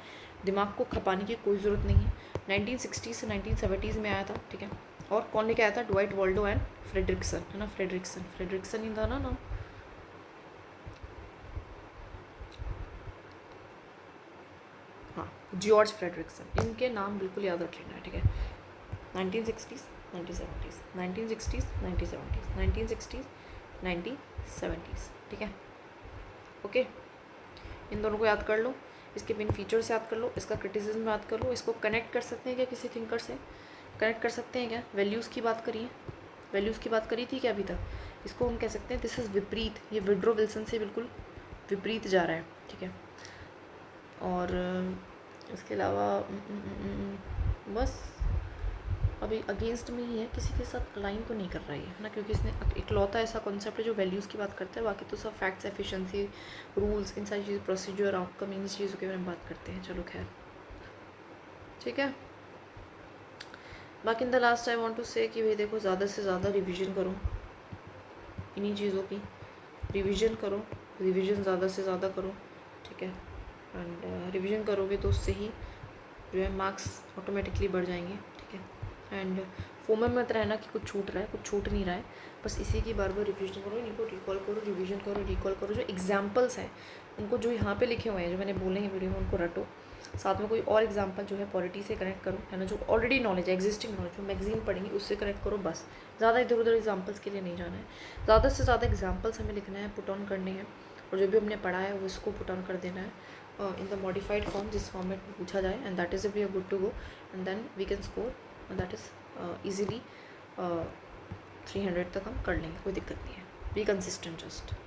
S1: दिमाग को खपाने की कोई ज़रूरत नहीं है। 1960 से 1970 में आया था, ठीक है। और कौन लेके आया था? ड्वाइट वाल्डो एंड फ्रेडरिक्सन, है ना, फ्रेडरिक्सन ही था ना नाम। हाँ, जॉर्ज फ्रेडरिक्सन, इनके नाम बिल्कुल याद रख लेना है, ठीक है। 1960s 1970s, 1960s 1970s, 1960s 1970s, ठीक है, ओके। इन दोनों को याद कर लो, इसके मेन फीचर्स याद कर लो, इसका क्रिटिसिज्म याद कर लो। इसको कनेक्ट कर सकते हैं क्या किसी थिंकर से? कनेक्ट कर सकते हैं क्या? वैल्यूज़ की बात करिए, वैल्यूज़ की बात करी थी क्या अभी तक? इसको हम कह सकते हैं दिस इज़ विपरीत, ये विड्रो विल्सन से बिल्कुल विपरीत जा रहा है, ठीक है। और इसके अलावा बस अभी अगेंस्ट में ही है, किसी के साथ अलाइन तो नहीं कर रहा है ना, क्योंकि इसने इकलौता ऐसा कॉन्सेप्ट है जो वैल्यूज़ की बात करता है। बाकी तो सब फैक्ट्स, एफिशिएंसी, रूल्स, इन सारी चीज़, प्रोसीजर, आउटकम, इन चीज़ों के बारे में बात करते हैं। चलो खैर, ठीक है। बाकी in the last I want to say कि भाई देखो, ज़्यादा से ज़्यादा रिवीजन करो, इन्हीं चीज़ों की रिवीजन करो, रिवीजन ज़्यादा से ज़्यादा करो, ठीक है। एंड रिवीजन करोगे तो उससे ही जो है मार्क्स ऑटोमेटिकली बढ़ जाएंगे, ठीक है। एंड फोमो में मत रहना कि कुछ छूट रहा है, कुछ छूट नहीं रहा है, बस इसी की बार बार रिवीजन करो, इनको रिकॉल करो, रिवीजन करो, रिकॉल करो। जो एग्जाम्पल्स हैं उनको जो यहाँ पे लिखे हुए हैं, जो मैंने बोले हैं वीडियो में, उनको रटो। साथ में कोई और एग्जाम्पल जो है पॉलिटी से कनेक्ट करो, है ना, जो ऑलरेडी नॉलेज है, एग्जिस्टिंग नॉलेज, जो मैगजीन पढ़ेंगे उससे कनेक्ट करो, बस। ज़्यादा इधर उधर एग्जाम्पल्स के लिए नहीं जाना है, ज़्यादा से ज़्यादा एग्जाम्पल्स हमें लिखना है, पुट ऑन करने हैं, और जो भी हमने पढ़ा है वो इसको पुट ऑन कर देना है इन द मॉडिफाइड फॉर्म, जिस फॉर्मेट में पूछा जाए, and that is we are good to go, and then we can score, and that is easily 300 तक हम कर लेंगे, कोई दिक्कत नहीं है। Be consistent just.